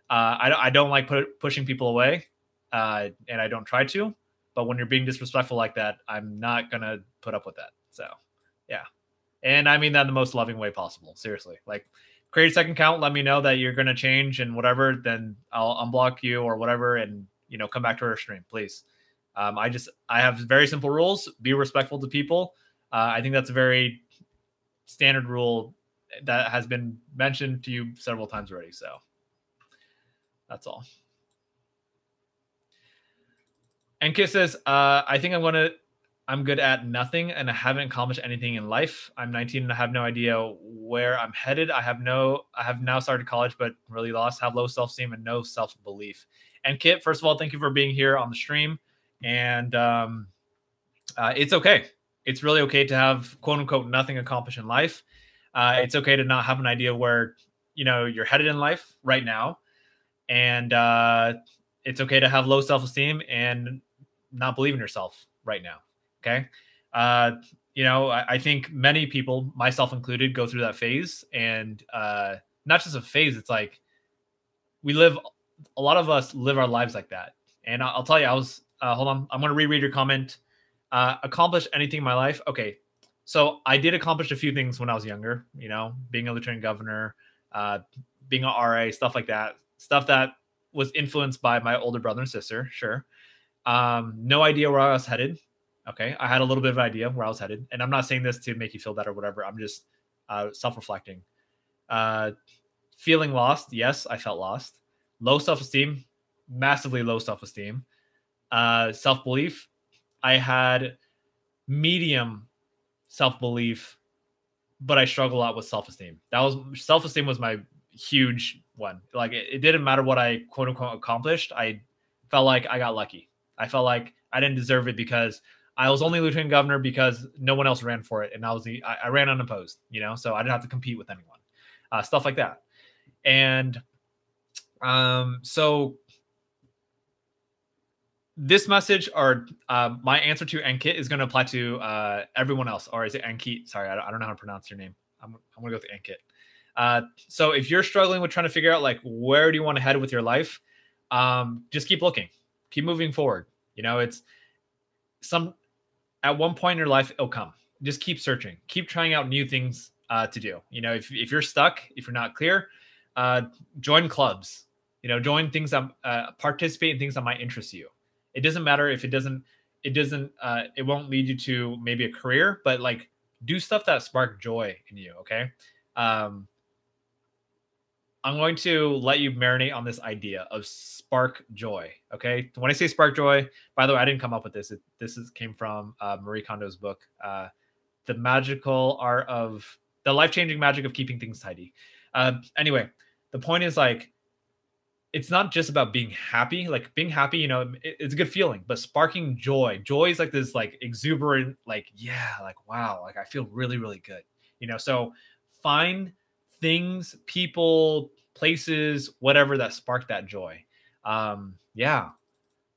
I don't like pushing people away, and I don't try to. But when you're being disrespectful like that, I'm not gonna put up with that. So, yeah, and I mean that in the most loving way possible. Seriously, like create a second account, let me know that you're gonna change and whatever. Then I'll unblock you or whatever, and come back to our stream, please. I have very simple rules. Be respectful to people. I think that's a very standard rule that has been mentioned to you several times already. So that's all. And Kiss says, I think I'm good at nothing and I haven't accomplished anything in life. I'm 19 and I have no idea where I'm headed. I have now started college, but really lost, have low self-esteem and no self-belief. And Kit, first of all, thank you for being here on the stream. And it's okay. It's really okay to have quote unquote nothing accomplished in life. It's okay to not have an idea where you're headed in life right now, and it's okay to have low self-esteem and not believe in yourself right now. Okay. I think many people, myself included, go through that phase, and not just a phase. It's like a lot of us live our lives like that. And I'll tell you, hold on, I'm going to reread your comment. Accomplish anything in my life. Okay. So I did accomplish a few things when I was younger, being a lieutenant governor, being an RA, stuff like that. Stuff that was influenced by my older brother and sister, sure. No idea where I was headed. Okay, I had a little bit of an idea where I was headed, and I'm not saying this to make you feel better or whatever. I'm just self-reflecting. Uh, Feeling lost, yes, I felt lost. Low self-esteem, massively low self-esteem. Self-belief, I had medium self-belief, but I struggle a lot with self-esteem. That was self-esteem was my huge one. Like it didn't matter what I quote unquote accomplished. I felt like I got lucky. I felt like I didn't deserve it because I was only lieutenant governor because no one else ran for it, and I ran unopposed. So I didn't have to compete with anyone. Stuff like that, and so this message or my answer to Ankit is going to apply to everyone else, or is it Ankit? Sorry, I don't know how to pronounce your name. I'm going to go with Ankit. So if you're struggling with trying to figure out like where do you want to head with your life, just keep looking, keep moving forward. It's at one point in your life it'll come. Just keep searching, keep trying out new things to do. If you're stuck, if you're not clear, join clubs. Join things that participate in things that might interest you. It doesn't matter if it won't lead you to maybe a career, but like do stuff that spark joy in you. Okay. I'm going to let you marinate on this idea of spark joy. Okay. When I say spark joy, by the way, I didn't come up with this. Came from Marie Kondo's book, The Life-Changing Magic of Keeping Things Tidy. Anyway, the point is like, it's not just about being happy. Like being happy, it's a good feeling, but sparking joy is like this like exuberant, like, yeah, like, wow, like I feel really, really good. So find things, people, places, whatever that spark that joy. Yeah.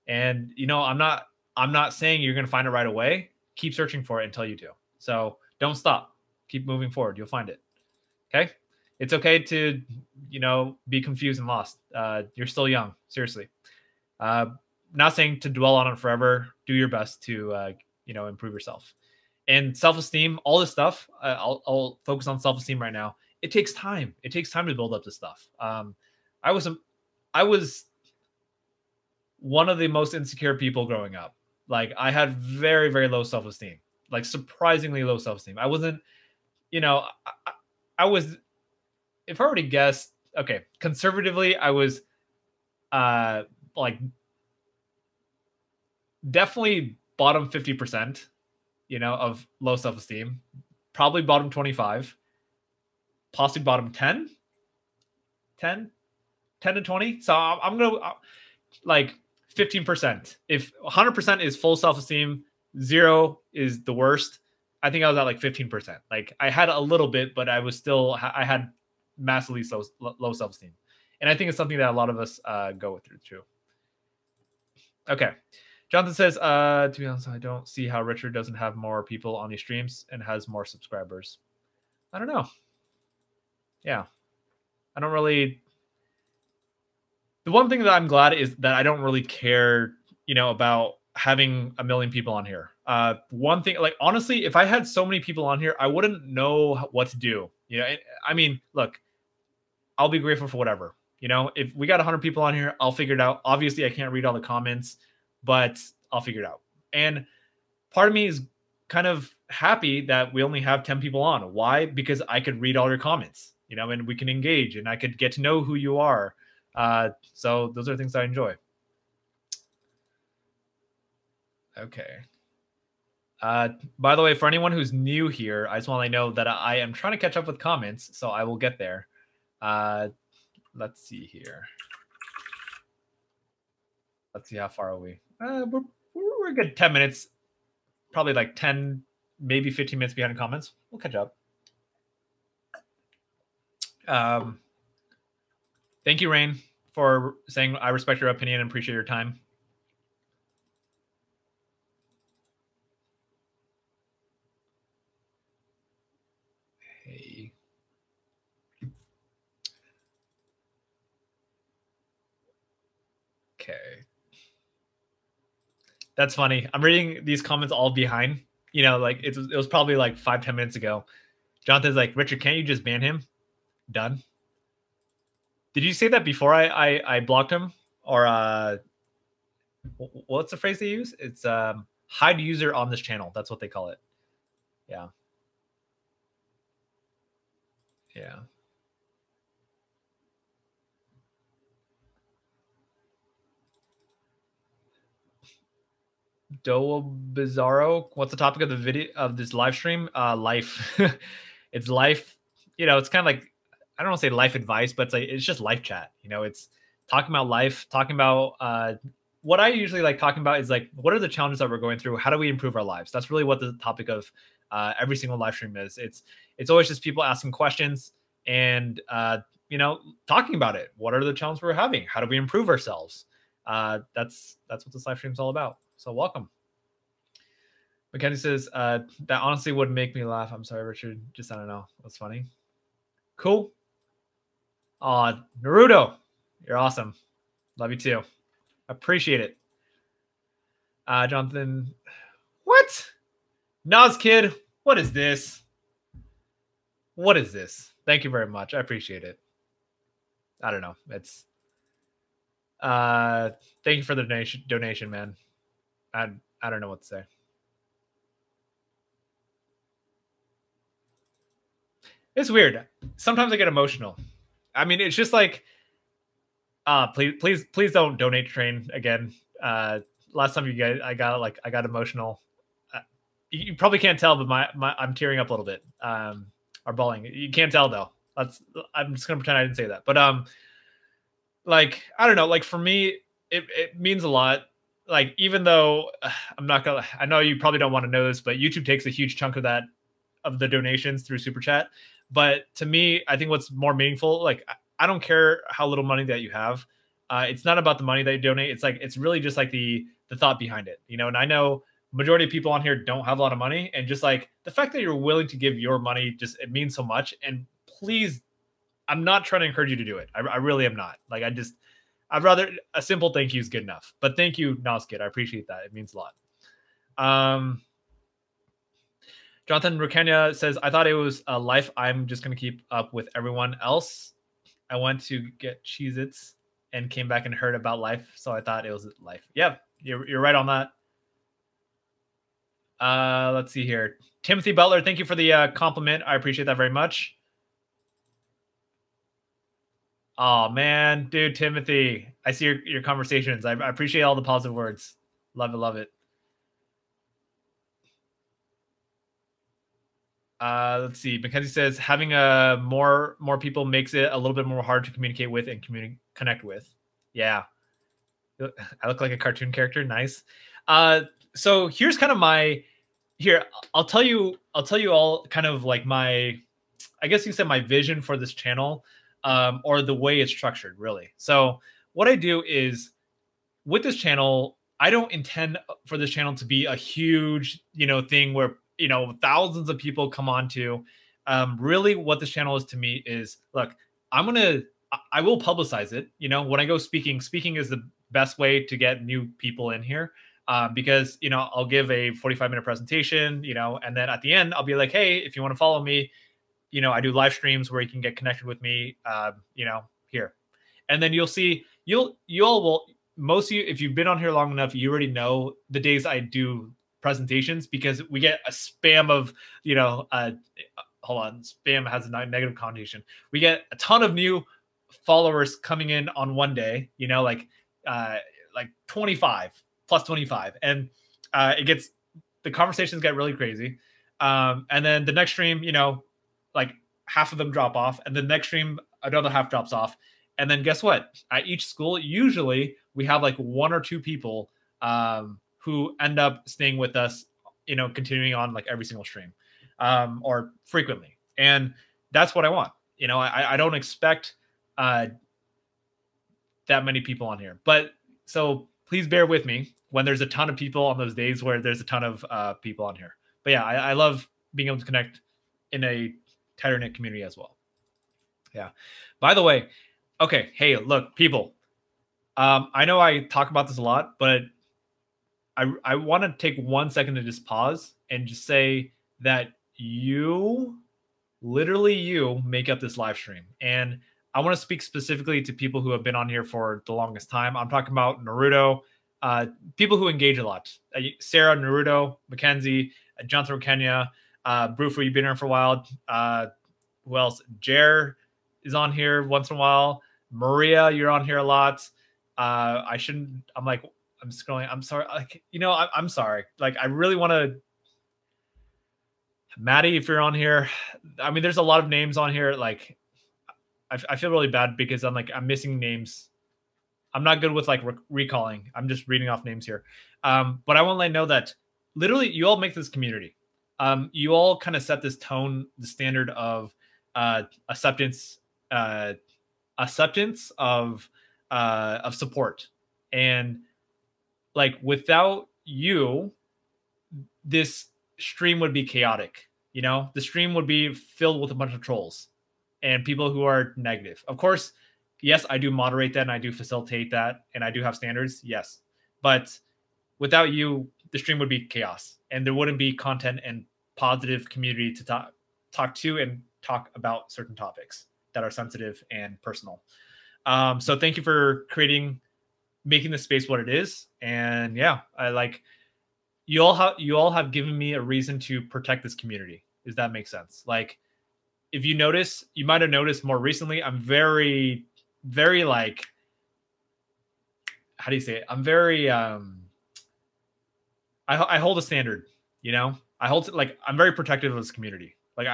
And I'm not saying you're going to find it right away. Keep searching for it until you do. So don't stop. Keep moving forward. You'll find it. Okay. It's okay to, be confused and lost. You're still young. Seriously. Not saying to dwell on it forever. Do your best to, improve yourself. And self-esteem, all this stuff. I'll focus on self-esteem right now. It takes time. It takes time to build up this stuff. I was one of the most insecure people growing up. Like I had very, very low self-esteem. Like surprisingly low self-esteem. I wasn't, I was. If I were to guess, okay, conservatively, I was like definitely bottom 50%, of low self-esteem, probably bottom 25, possibly bottom 10 to 20. So I'm going to like 15%. If 100% is full self-esteem, 0 is the worst. I think I was at like 15%. Like I had a little bit, but I had massively low self-esteem, and I think it's something that a lot of us go through too. Okay, Jonathan says, to be honest, I don't see how Richard doesn't have more people on these streams and has more subscribers. I don't know. Yeah, I don't really. The one thing that I'm glad is that I don't really care, about having a million people on here. One thing, like honestly, if I had so many people on here, I wouldn't know what to do. I mean, look. I'll be grateful for whatever. If we got 100 people on here, I'll figure it out. Obviously, I can't read all the comments, but I'll figure it out. And part of me is kind of happy that we only have 10 people on. Why? Because I could read all your comments, and we can engage and I could get to know who you are. So those are things I enjoy. Okay. By the way, for anyone who's new here, I just want to know that I am trying to catch up with comments, so I will get there. Let's see here. Let's see how far are we. We're good. 10 minutes, probably like 10, maybe 15 minutes behind comments. We'll catch up. Thank you, Rain, for saying I respect your opinion and appreciate your time. Hey. Okay. That's funny. I'm reading these comments all behind. Like it was probably like 5-10 minutes ago. Jonathan's like, Richard, can't you just ban him? Done. Did you say that before I blocked him? or what's the phrase they use? It's hide user on this channel. That's what they call it. Yeah. Yeah. Doa Bizarro. What's the topic of the video of this live stream? Life. It's life. It's kind of like, I don't want to say life advice, but it's just life chat. It's talking about life, talking about what I usually like talking about is like what are the challenges that we're going through? How do we improve our lives? That's really what the topic of every single live stream is. It's always just people asking questions and talking about it. What are the challenges we're having? How do we improve ourselves? That's what this live stream is all about. So welcome. Mackenzie says, that honestly would make me laugh. I'm sorry, Richard. Just I don't know. That's funny. Cool. Naruto. You're awesome. Love you too. Appreciate it. Jonathan. What? Nas Kid. What is this? What is this? Thank you very much. I appreciate it. I don't know. It's thank you for the donation, man. I don't know what to say. It's weird. Sometimes I get emotional. I mean, it's just like, please don't donate to Train again. Last time I got emotional. You probably can't tell, but I'm tearing up a little bit. Or bawling. You can't tell though. I'm just gonna pretend I didn't say that. But like I don't know. Like for me, it means a lot. Like even though I know you probably don't want to know this, but YouTube takes a huge chunk of the donations through Super Chat. But to me, I think what's more meaningful, like I don't care how little money that you have. It's not about the money that you donate. It's really just like the thought behind it, And I know majority of people on here don't have a lot of money, and just like the fact that you're willing to give your money, just it means so much. And please, I'm not trying to encourage you to do it. I really am not. Like I'd rather a simple thank you is good enough. But thank you, Noskid. I appreciate that. It means a lot. Jonathan Rukenya says, I thought it was a life. I'm just going to keep up with everyone else. I went to get Cheez-Its and came back and heard about life. So I thought it was life. Yeah, you're right on that. Let's see here. Timothy Butler, thank you for the compliment. I appreciate that very much. Oh, man. Dude, Timothy, I see your conversations. I appreciate all the positive words. Love it, love it. Let's see. Mackenzie says having more people makes it a little bit more hard to communicate with and connect with. Yeah, I look like a cartoon character. Nice. So here's kind of I'll tell you all kind of like I guess you said my vision for this channel, or the way it's structured, really. So what I do is with this channel, I don't intend for this channel to be a huge, thing where thousands of people come on to. Really, what this channel is to me is, look, I will publicize it. When I go speaking is the best way to get new people in here. Because I'll give a 45-minute presentation, and then at the end I'll be like, hey, if you want to follow me, I do live streams where you can get connected with me, here, and then you'll see you all will. Most of you, if you've been on here long enough, you already know the days I do presentations, because we get a spam of, hold on, spam has a negative connotation. We get a ton of new followers coming in on one day, like 25 plus 25. And the conversations get really crazy. And then the next stream, like half of them drop off, and the next stream, another half drops off. And then guess what? At each school, usually we have like one or two people who end up staying with us, continuing on like every single stream, or frequently. And that's what I want. I don't expect that many people on here. But so please bear with me when there's a ton of people on those days where there's a ton of people on here. But yeah, I love being able to connect in a tighter knit community as well. Yeah. By the way, okay, hey, look, people. I know I talk about this a lot, but I want to take 1 second to just pause and just say that literally you make up this live stream. And I want to speak specifically to people who have been on here for the longest time. I'm talking about Naruto, people who engage a lot. Sarah, Naruto, Mackenzie, Jonathan Kenya, Brufu, you've been here for a while. Who else? Jer is on here once in a while. Maria, you're on here a lot. I shouldn't. I'm like, I'm scrolling. I'm sorry. Like, I'm sorry. Like, I really want to. Maddie, if you're on here, I mean, there's a lot of names on here. Like, I feel really bad because I'm missing names. I'm not good with like recalling. I'm just reading off names here. But I want to let you know that literally you all make this community. You all kind of set this tone, the standard of acceptance of support, and like without you, this stream would be chaotic. The stream would be filled with a bunch of trolls and people who are negative. Of course, yes, I do moderate that and I do facilitate that and I do have standards. Yes, but without you, the stream would be chaos and there wouldn't be content and positive community to talk to and talk about certain topics that are sensitive and personal. So thank you for making the space what it is. And yeah, I like you all have given me a reason to protect this community. Does that make sense? Like, if you notice, you might have noticed more recently, I'm very, very like, how do you say it? I'm very, I hold a standard, I'm very protective of this community. Like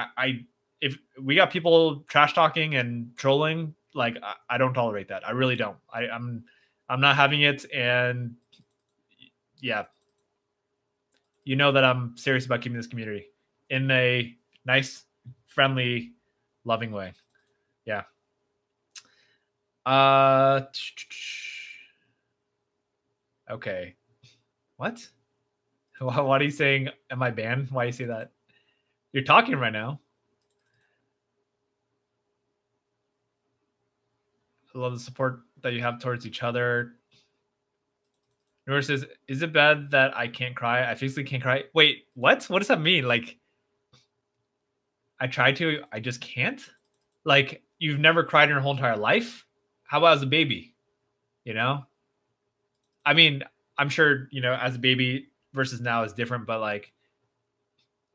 if we got people trash talking and trolling, like I don't tolerate that. I really don't. I'm not having it. And yeah, that I'm serious about keeping this community in a nice, friendly, loving way. Yeah. Okay. What? What are you saying? Am I banned? Why do you say that? You're talking right now. I love the support that you have towards each other. Nora says, is it bad that I can't cry? I physically can't cry. Wait, what? What does that mean? Like, I try to, I just can't? Like, you've never cried in your whole entire life? How about as a baby? I mean, I'm sure, as a baby versus now is different, but like,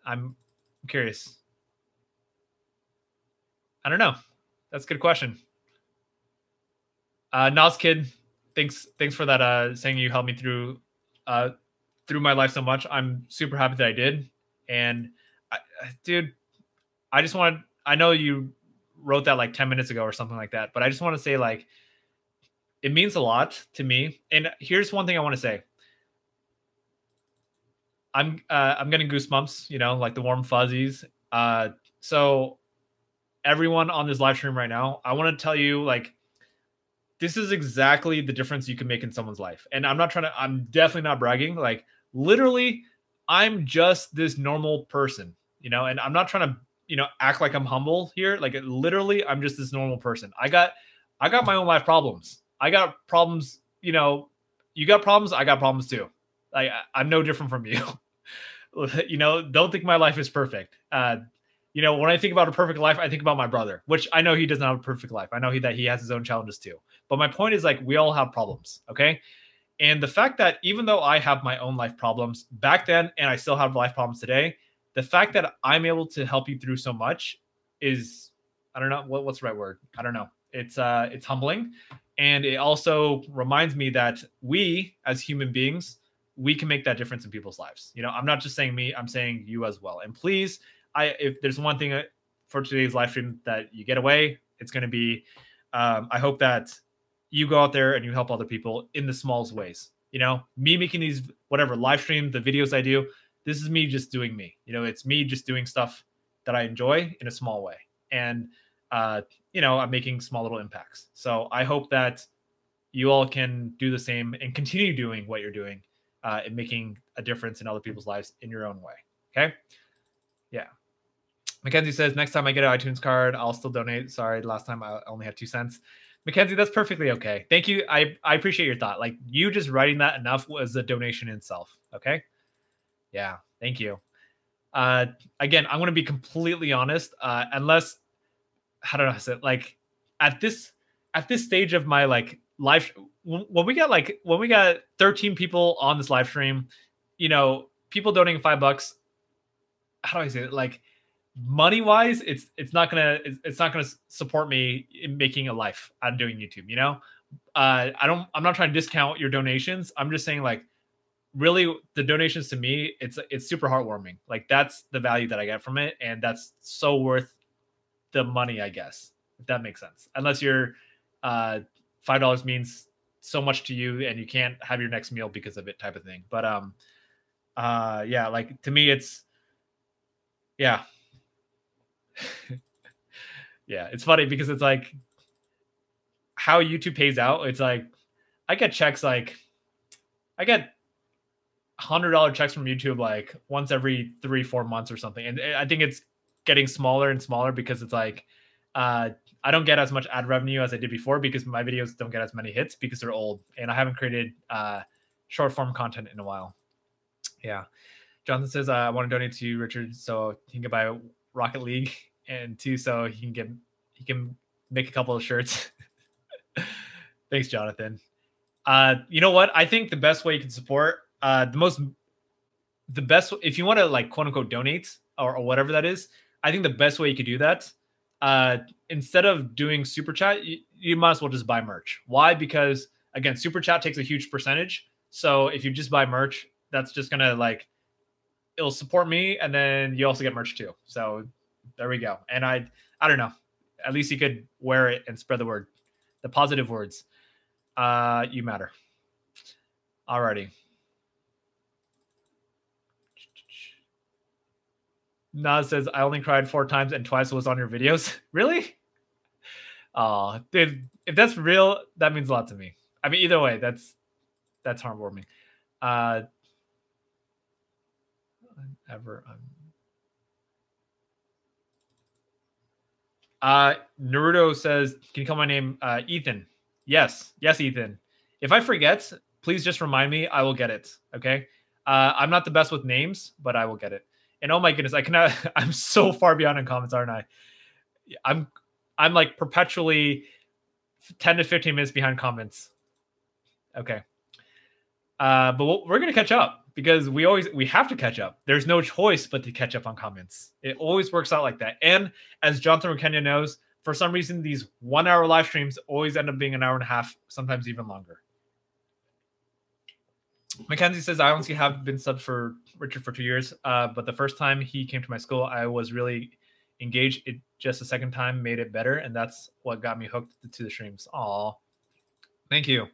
I'm curious. I don't know. That's a good question. Nas Kid, thanks for that. Saying you helped me through my life so much. I'm super happy that I did. And dude, I know you wrote that like 10 minutes ago or something like that, but I just want to say like, it means a lot to me. And here's one thing I want to say. I'm getting goosebumps, like the warm fuzzies. So everyone on this live stream right now, I want to tell you, like, this is exactly the difference you can make in someone's life. And I'm definitely not bragging. Like, literally, I'm just this normal person, and I'm not trying to, act like I'm humble here. Like, literally, I'm just this normal person. I got my own life problems. I got problems, you got problems, I got problems too. Like, I'm no different from you. Don't think my life is perfect. When I think about a perfect life, I think about my brother, which I know he doesn't have a perfect life. I know that he has his own challenges too. But my point is, like, we all have problems, okay? And the fact that even though I have my own life problems back then, and I still have life problems today, the fact that I'm able to help you through so much is, I don't know, what's the right word? I don't know. It's humbling. And it also reminds me that we, as human beings, we can make that difference in people's lives. I'm not just saying me, I'm saying you as well. And please, if there's one thing for today's live stream that you get away, it's going to be, I hope that you go out there and you help other people in the smallest ways. Me making these, whatever, live stream, the videos I do, this is me just doing me. It's me just doing stuff that I enjoy in a small way. And, I'm making small little impacts. So I hope that you all can do the same and continue doing what you're doing and making a difference in other people's lives in your own way. Okay. Yeah. Mackenzie says, next time I get an iTunes card, I'll still donate. Sorry, last time I only had 2 cents. Mackenzie, that's perfectly okay. Thank you. I appreciate your thought. Like, you just writing that enough was a donation in itself. Okay. Yeah. Thank you. Again, I'm going to be completely honest. Unless, how do I say it? Like, at this stage of my like life, when we got 13 people on this live stream, people donating $5, how do I say it? Like, money wise, it's not gonna support me in making a life out of doing YouTube. I'm not trying to discount your donations. I'm just saying, like, really, the donations to me, it's super heartwarming. Like, that's the value that I get from it, and that's so worth the money, I guess, if that makes sense. Unless you're $5 means so much to you and you can't have your next meal because of it, type of thing. But yeah, like, to me, it's, yeah. Yeah, it's funny because it's like how YouTube pays out. It's like I get checks, like I get $100 checks from YouTube like once every 3-4 months or something, and I think it's getting smaller and smaller because it's like I don't get as much ad revenue as I did before because my videos don't get as many hits because they're old and I haven't created short form content in a while. Yeah, Jonathan says I want to donate to Richard so he can buy Rocket League, and two, so he can make a couple of shirts. Thanks, Jonathan. You know what? I think the best way you can support the best, if you want to, like, quote unquote donate or whatever that is, I think the best way you could do that, instead of doing super chat, you might as well just buy merch. Why? Because again, super chat takes a huge percentage. So if you just buy merch, that's just gonna, like, it'll support me, and then you also get merch too. So there we go. And I don't know. At least you could wear it and spread the word, the positive words. You matter. Alrighty. Nas says, I only cried 4 times and twice was on your videos. Really? Oh, dude, if that's real, that means a lot to me. I mean, either way, that's heartwarming. Naruto says, can you call my name Ethan? Yes, Ethan. If I forget, please just remind me. I will get it. Okay. I'm not the best with names, but I will get it. And oh my goodness, I cannot. I'm so far beyond in comments, aren't I? I'm like perpetually 10 to 15 minutes behind comments. Okay. But we're gonna catch up because we have to catch up. There's no choice but to catch up on comments. It always works out like that. And as Jonathan Kenya knows, for some reason, these 1 hour live streams always end up being an hour and a half, sometimes even longer. Mackenzie says, I honestly have been subbed for Richard for 2 years, but the first time he came to my school, I was really engaged. It just the second time made it better, and that's what got me hooked to the streams. Aw, thank you.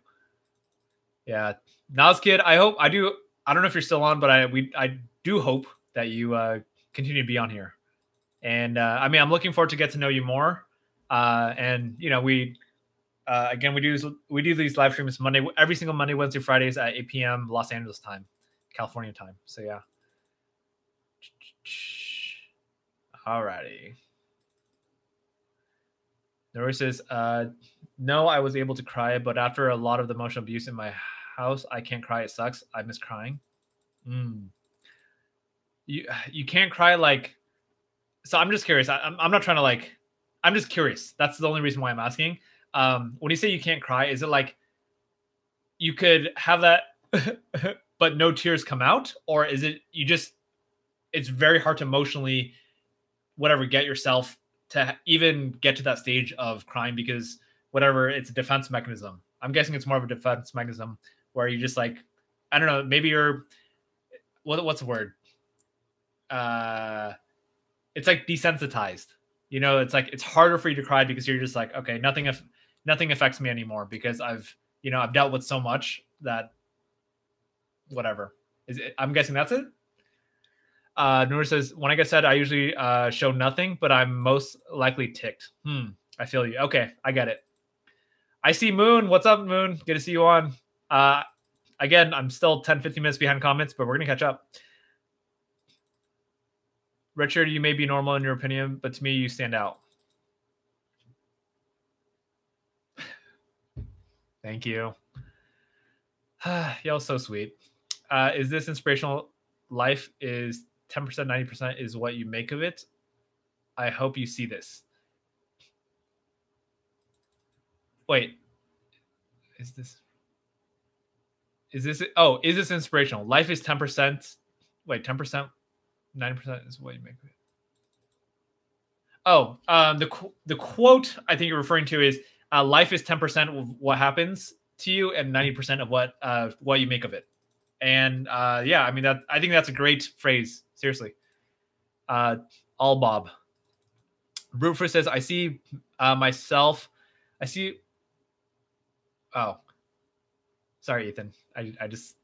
Yeah, Nas Kid, I hope I do. I don't know if you're still on, but I do hope that you continue to be on here. And I mean, I'm looking forward to get to know you more. And we again, we do these live streams every single Monday, Wednesday, Fridays at 8 p.m. Los Angeles time, California time. So yeah. Alrighty. Nora says, no, I was able to cry, but after a lot of the emotional abuse in my house, I can't cry. It sucks. I miss crying. You can't cry, like, so I'm just curious. I'm not trying to, like, I'm just curious. That's the only reason why I'm asking. When you say you can't cry, is it like you could have that but no tears come out, or is it it's very hard to emotionally get yourself to even get to that stage of crying because it's a defense mechanism. I'm guessing it's more of a defense mechanism where you just, like, I don't know, maybe you're what's the word? It's like desensitized. It's like it's harder for you to cry because you're just like, okay, nothing affects me anymore because I've dealt with so much that whatever. I'm guessing that's it. Noor says, when I get sad, I usually show nothing, but I'm most likely ticked. I feel you. Okay, I get it. I see Moon. What's up, Moon? Good to see you on. Again, I'm still 10, 15 minutes behind comments, but we're going to catch up. Richard, you may be normal in your opinion, but to me, you stand out. Thank you. Y'all so sweet. Is this inspirational? Life is 10%, 90% is what you make of it. I hope you see this. Wait, is this is this inspirational? Life is 10%. Wait, 10%, 90% is what you make of it. Oh, the quote I think you're referring to is life is 10% of what happens to you and 90% of what you make of it. And yeah, I mean that I think that's a great phrase. Seriously. All Bob. Bruteford says, I see myself. I see. Oh, sorry, Ethan. I just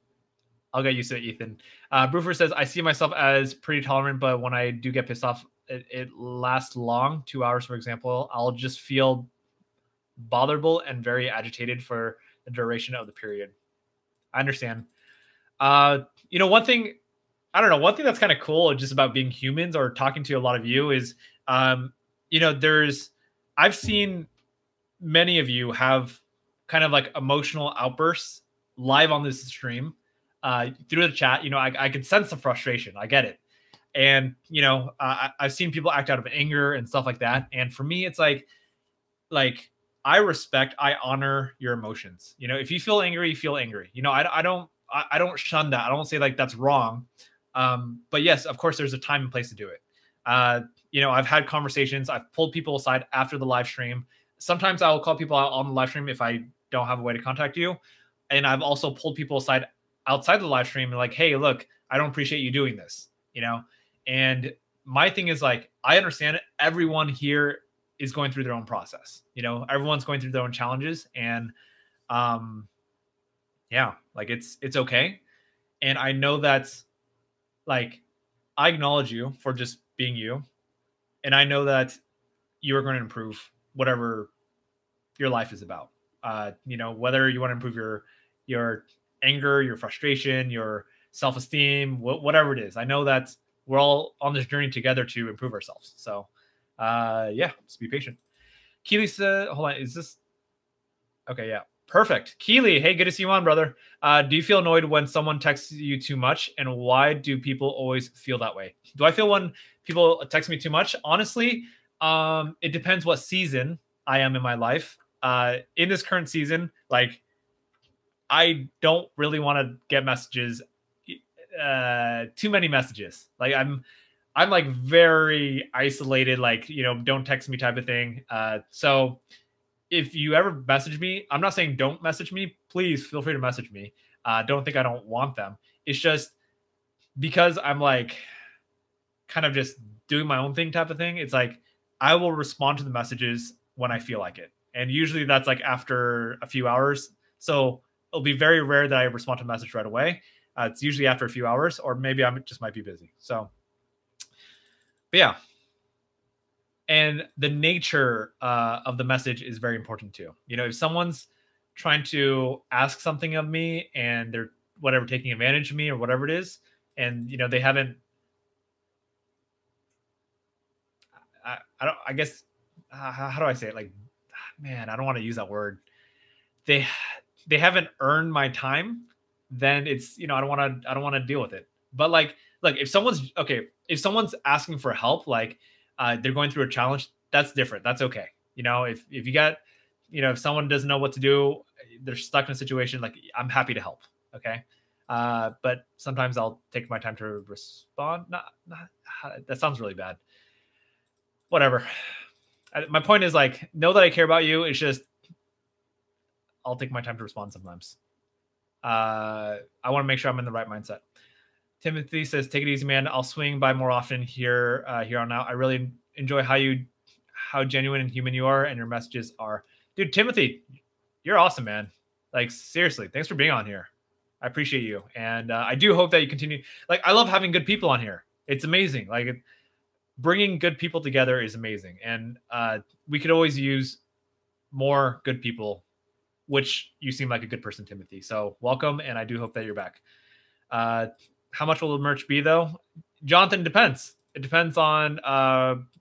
I'll get used to it, Ethan. Bruford says, I see myself as pretty tolerant, but when I do get pissed off, it lasts long, 2 hours, for example. I'll just feel botherable and very agitated for the duration of the period. I understand. One thing, I don't know, one thing that's kind of cool just about being humans or talking to a lot of you is, I've seen many of you have kind of like emotional outbursts live on this stream through the chat. I can sense the frustration. I get it. And, I've seen people act out of anger and stuff like that. And for me, it's like I respect, I honor your emotions. If you feel angry, you feel angry. I don't shun that. I don't say like that's wrong. But yes, of course, there's a time and place to do it. I've had conversations. I've pulled people aside after the live stream. Sometimes I'll call people out on the live stream if I don't have a way to contact you. And I've also pulled people aside outside the live stream and like, hey, look, I don't appreciate you doing this, And my thing is like, I understand it. Everyone here is going through their own process. Everyone's going through their own challenges. And yeah, like it's okay. And I know that's like, I acknowledge you for just being you. And I know that you are going to improve whatever your life is about. Whether you want to improve your anger, your frustration, your self-esteem, whatever it is. I know that we're all on this journey together to improve ourselves. So yeah, just be patient. Keely said, hold on, is this okay? Yeah, perfect. Keely, hey, good to see you on, brother. Do you feel annoyed when someone texts you too much, and why do people always feel that way? Do I feel when people text me too much? Honestly, it depends what season I am in my life. In this current season, like I don't really want to get messages, too many messages. Like I'm like very isolated, like, don't text me type of thing. So if you ever message me, I'm not saying don't message me. Please feel free to message me. Don't think I don't want them. It's just because I'm like kind of just doing my own thing type of thing. It's like I will respond to the messages when I feel like it. And usually that's like after a few hours. So it'll be very rare that I respond to a message right away. It's usually after a few hours, or maybe I just might be busy. So, but yeah. And the nature of the message is very important too. If someone's trying to ask something of me and they're whatever taking advantage of me or whatever it is, and they haven't, I don't, I guess, how do I say it? Like, man, I don't want to use that word. They haven't earned my time, then it's, I don't want to deal with it. But like, look, if someone's asking for help, like they're going through a challenge, that's different. That's okay. If you got, if someone doesn't know what to do, they're stuck in a situation, like I'm happy to help. Okay. But sometimes I'll take my time to respond. Not that sounds really bad. Whatever. My point is like, know that I care about you. It's just, I'll take my time to respond sometimes. I want to make sure I'm in the right mindset. Timothy says, take it easy, man. I'll swing by more often here on out. I really enjoy how genuine and human you are, and your messages are. Dude, Timothy, you're awesome, man. Like, seriously, thanks for being on here. I appreciate you. And I do hope that you continue. Like, I love having good people on here. It's amazing. Like, bringing good people together is amazing. And we could always use more good people, which you seem like a good person, Timothy. So welcome, and I do hope that you're back. How much will the merch be, though? Jonathan, depends. It depends on,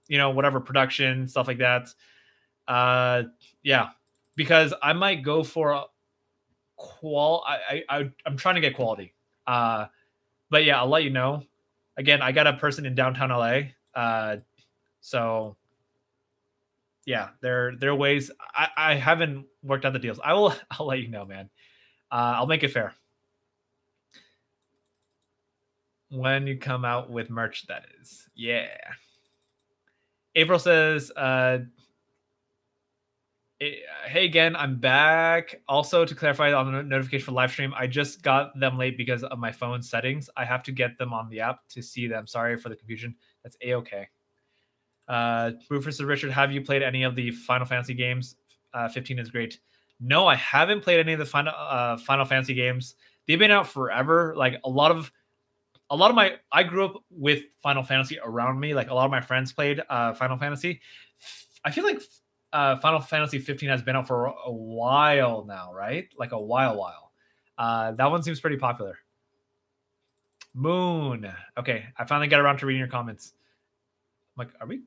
whatever production, stuff like that. Yeah, because I might go for a I'm trying to get quality. But yeah, I'll let you know. Again, I got a person in downtown LA. So yeah, there are ways. I haven't worked out the deals. I'll let you know, man. I'll make it fair. When you come out with merch, that is. Yeah. April says, hey again, I'm back. Also, to clarify on the notification for live stream, I just got them late because of my phone settings. I have to get them on the app to see them. Sorry for the confusion. That's a-okay. Rufus and Richard, have you played any of the Final Fantasy games? 15 is great. No, I haven't played any of the Final Fantasy games. They've been out forever. Like a lot of my, I grew up with Final Fantasy around me. Like a lot of my friends played Final Fantasy. I feel like Final Fantasy 15 has been out for a while now, right? Like a while. That one seems pretty popular. Moon. Okay, I finally got around to reading your comments. I'm like, are we?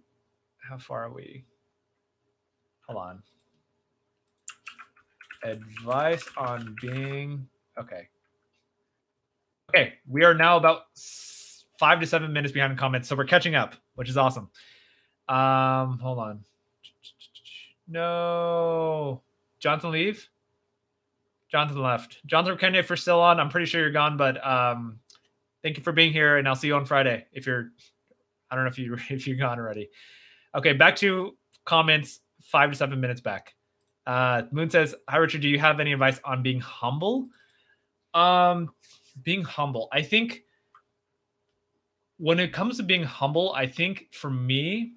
How far are we? Hold on. Advice on being okay. Okay, we are now about 5 to 7 minutes behind in comments, so we're catching up, which is awesome. Hold on. No, Jonathan leave. Jonathan left. Jonathan Kennedy, if you're still on, I'm pretty sure you're gone, but thank you for being here, and I'll see you on Friday. If you're, I don't know if you're gone already. Okay, back to comments. 5 to 7 minutes back. Moon says, "Hi Richard, do you have any advice on being humble?" Being humble. I think when it comes to being humble, I think for me,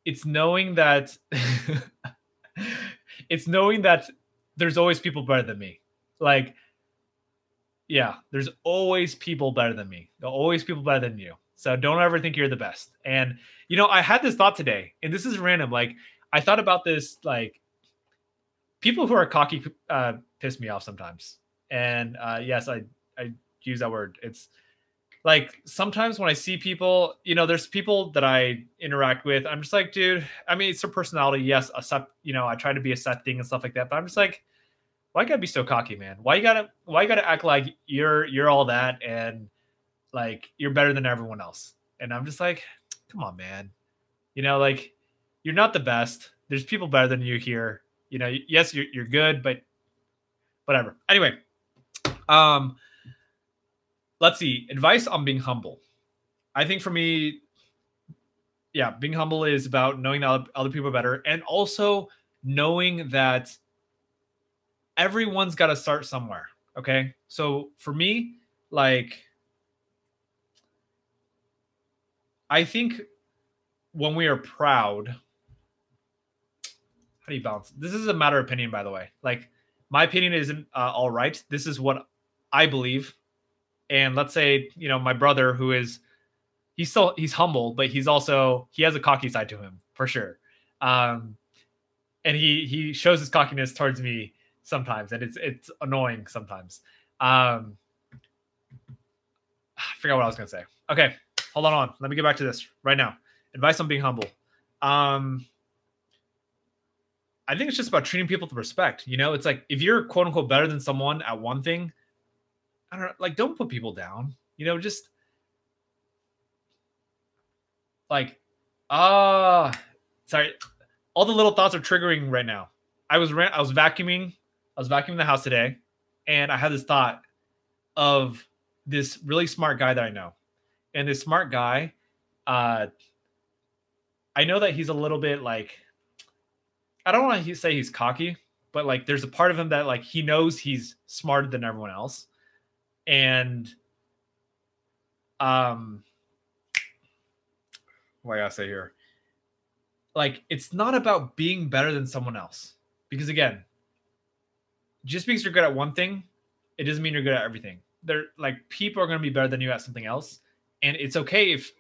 it's knowing that there's always people better than me. Like, yeah, there's always people better than me. There's always people better than you. So don't ever think you're the best. And I had this thought today, and this is random. Like, I thought about this. Like, people who are cocky piss me off sometimes. And yes, I use that word. It's like sometimes when I see people, there's people that I interact with. I'm just like, dude. I mean, it's their personality. Yes, I try to be accepting and stuff like that. But I'm just like, why you gotta be so cocky, man? Why you gotta act like you're all that and like you're better than everyone else? And I'm just like, come on, man. Like you're not the best. There's people better than you here. Yes, you're good, but whatever. Anyway, let's see. Advice on being humble. I think for me, yeah, being humble is about knowing that other people are better, and also knowing that everyone's got to start somewhere. Okay, so for me, like, I think when we are proud, how do you balance? This is a matter of opinion, by the way. Like, my opinion isn't all right. This is what I believe. And let's say, my brother, who is, he's humble, but he has a cocky side to him for sure. And he shows his cockiness towards me sometimes, and it's annoying sometimes. I forgot what I was going to say. Okay, hold on. Let me get back to this right now. Advice on being humble. I think it's just about treating people with respect. It's like if you're quote unquote better than someone at one thing, I don't know, like, don't put people down. Just like, sorry, all the little thoughts are triggering right now. I was vacuuming the house today, and I had this thought of this really smart guy that I know. And this smart guy, I know that he's a little bit like, I don't want to say he's cocky, but like there's a part of him that like he knows he's smarter than everyone else. And what I gotta say here, like, it's not about being better than someone else, because again, just because you're good at one thing, it doesn't mean you're good at everything. They're like, people are going to be better than you at something else, and it's okay if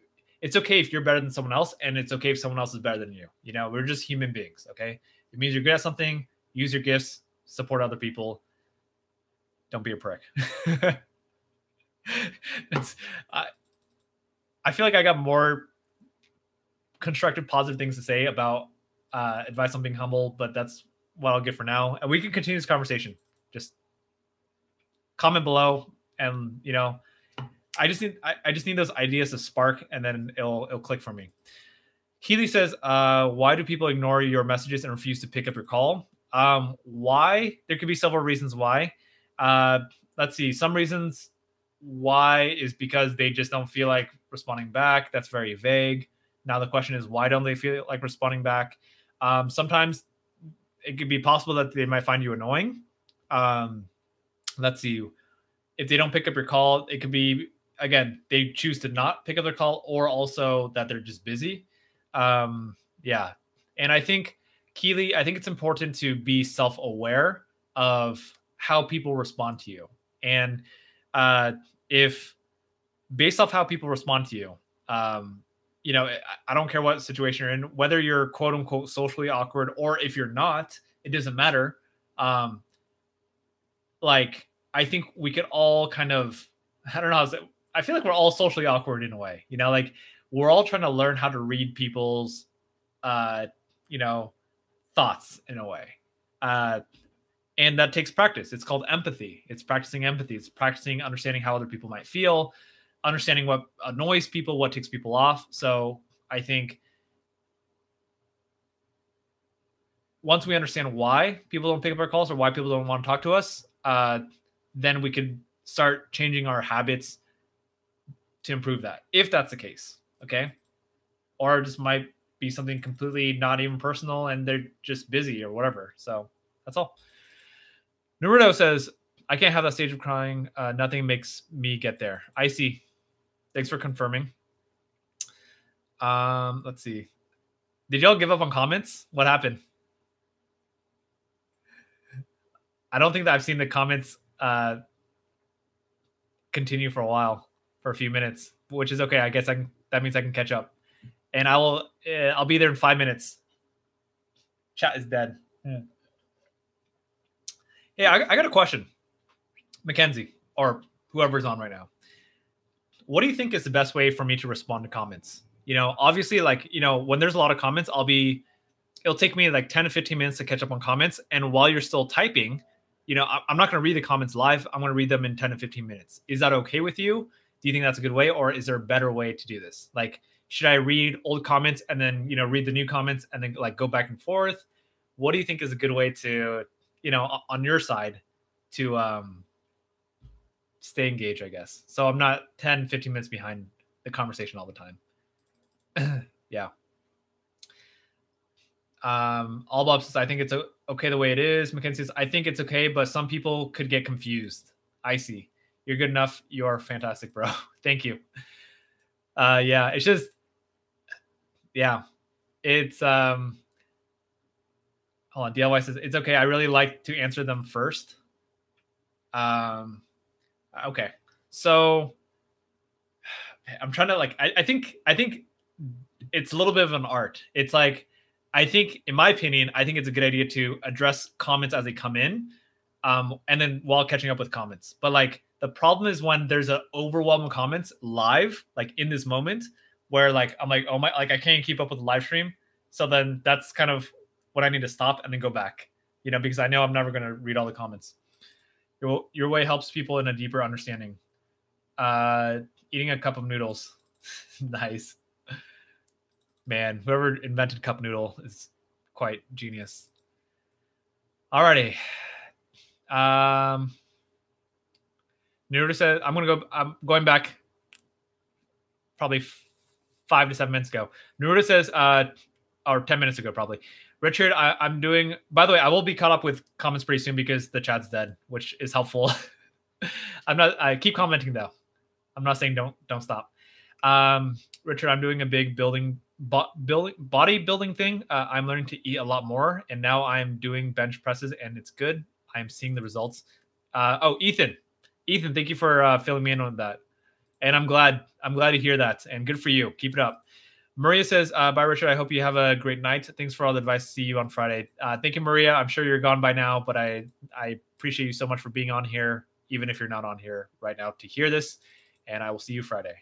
you're better than someone else, and it's okay if someone else is better than you. We're just human beings. Okay, it means you're good at something. Use your gifts, support other people. Don't be a prick. I feel like I got more constructive, positive things to say about advice on being humble, but that's what I'll get for now. And we can continue this conversation. Just comment below, and I just need those ideas to spark, and then it'll click for me. Keely says, "Why do people ignore your messages and refuse to pick up your call?" Why? There could be several reasons why. Uh, let's see. Some reasons why is because they just don't feel like responding back. That's very vague. Now the question is, why don't they feel like responding back? Sometimes it could be possible that they might find you annoying. Um, let's see. If they don't pick up your call, it could be, again, they choose to not pick up their call, or also that they're just busy. Yeah. And I think, Keely, I think it's important to be self-aware of how people respond to you. And if based off how people respond to you, um, I don't care what situation you're in, whether you're quote unquote socially awkward or if you're not, it doesn't matter. Um, like, I think we could all kind of, I don't know, I feel like we're all socially awkward in a way, like we're all trying to learn how to read people's, uh, you know, thoughts in a way. Uh, and that takes practice. It's called empathy. It's practicing empathy. It's practicing understanding how other people might feel, understanding what annoys people, what takes people off. So I think once we understand why people don't pick up our calls or why people don't want to talk to us, then we could start changing our habits to improve that, if that's the case. Okay. Or it just might be something completely not even personal and they're just busy or whatever. So that's all. Naruto says, I can't have that stage of crying. Nothing makes me get there. I see. Thanks for confirming. Let's see. Did y'all give up on comments? What happened? I don't think that I've seen the comments continue for a while, for a few minutes, which is okay. I guess that means I can catch up. And I'll be there in 5 minutes. Chat is dead. Yeah, I got a question. Mackenzie, or whoever's on right now. What do you think is the best way for me to respond to comments? Obviously, like, when there's a lot of comments, it'll take me like 10 to 15 minutes to catch up on comments. And while you're still typing, I'm not going to read the comments live. I'm going to read them in 10 to 15 minutes. Is that okay with you? Do you think that's a good way? Or is there a better way to do this? Like, should I read old comments and then, read the new comments and then like go back and forth? What do you think is a good way to, on your side to stay engaged, I guess? So I'm not 10, 15 minutes behind the conversation all the time. Yeah. All Bob says, I think it's okay the way it is. Mackenzie says, I think it's okay, but some people could get confused. I see. You're good enough. You're fantastic, bro. Thank you. Yeah, it's just, yeah, it's, hold on. DLY says, it's okay. I really like to answer them first. Okay. So I'm trying to like, I think it's a little bit of an art. It's like, I think, in my opinion, I think it's a good idea to address comments as they come in, and then while catching up with comments. But like, the problem is when there's an overwhelm of comments live, like in this moment, where like I'm like, oh my, like I can't keep up with the live stream. So then that's kind of what I need to stop and then go back, because I know I'm never going to read all the comments. Your way helps people in a deeper understanding. Eating a cup of noodles. Nice. Man, whoever invented cup noodle is quite genius. Alrighty. Naruto said, I'm going back probably 5 to 7 minutes ago. Naruto says, or 10 minutes ago, probably. Richard, I'm doing, by the way, I will be caught up with comments pretty soon because the chat's dead, which is helpful. I keep commenting though. I'm not saying don't stop. Richard, I'm doing a big bodybuilding thing. I'm learning to eat a lot more, and now I'm doing bench presses, and it's good. I'm seeing the results. Ethan, thank you for filling me in on that, and I'm glad to hear that, and good for you. Keep it up. Maria says, bye, Richard. I hope you have a great night. Thanks for all the advice. See you on Friday. Thank you, Maria. I'm sure you're gone by now, but I appreciate you so much for being on here, even if you're not on here right now to hear this, and I will see you Friday.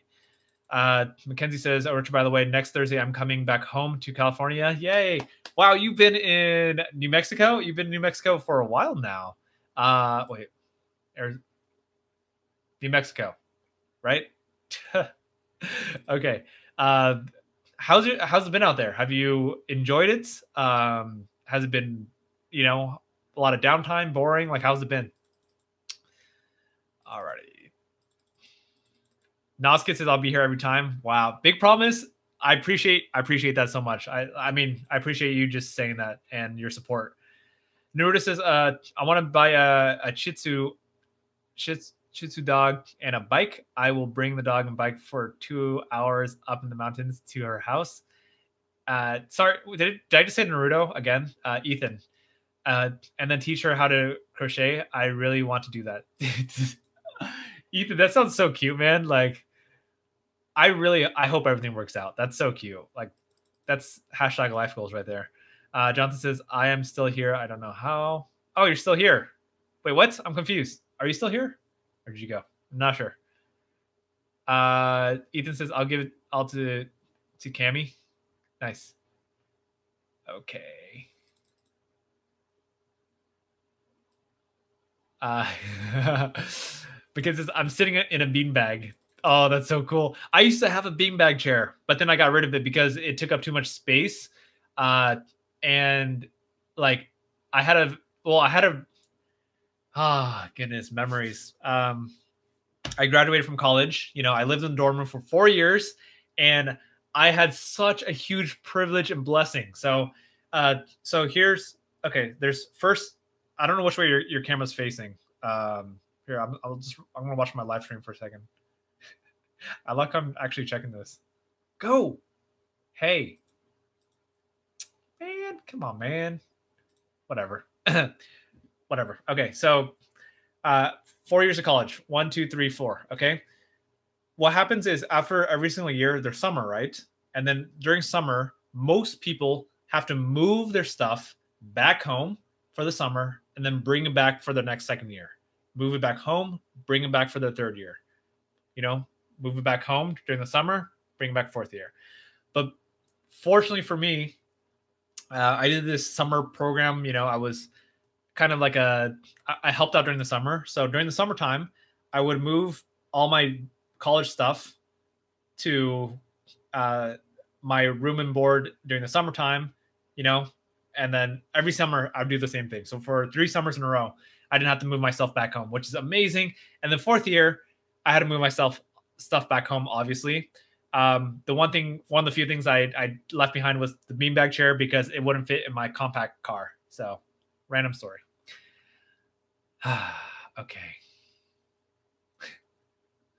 Mackenzie says, Richard, by the way, next Thursday, I'm coming back home to California. Yay. Wow. You've been in New Mexico? You've been in New Mexico for a while now. Wait, New Mexico, right? Okay. How's it been out there? Have you enjoyed it? Has it been you know, a lot of downtime, boring? Like, how's it been? Alrighty. Noskit says I'll be here every time. Wow. Big problem is I appreciate that so much. I mean, I appreciate you just saying that and your support. Naruto says, I want to buy a Shih Tzu dog and a bike. I will bring the dog and bike for 2 hours up in the mountains to her house. Sorry, did I just say Naruto again? Ethan. And then teach her how to crochet. I really want to do that. Ethan, that sounds so cute, man. Like, I hope everything works out. That's so cute. Like, that's hashtag life goals right there. Jonathan says, I am still here. I don't know how. Oh, you're still here. Wait, what? I'm confused. Are you still here? Or did you go? I'm not sure. Ethan says, I'll give it all to Cammy. Nice. Okay. Because I'm sitting in a beanbag. Oh, that's so cool. I used to have a beanbag chair, but then I got rid of it because it took up too much space. And like I had a goodness, memories. I graduated from college. You know, I lived in the dorm room for 4 years, and I had such a huge privilege and blessing. So, here's okay. There's first. I don't know which way your camera's facing. Here, I'm gonna watch my live stream for a second. I like I'm actually checking this. Go. Hey, man, come on, man. Whatever. Whatever. Okay, so 4 years of college. 1, 2, 3, 4. Okay. What happens is after every single year, there's summer, right? And then during summer, most people have to move their stuff back home for the summer and then bring it back for the next second year. Move it back home, bring it back for the third year. You know, move it back home during the summer, bring it back fourth year. But fortunately for me, I did this summer program. You know, I was kind of like I helped out during the summer. So during the summertime, I would move all my college stuff to my room and board during the summertime, you know, and then every summer I would do the same thing. So for 3 summers in a row, I didn't have to move my stuff back home, which is amazing. And the fourth year, I had to move myself stuff back home, obviously. One of the few things I left behind was the beanbag chair because it wouldn't fit in my compact car. So, random story. Okay.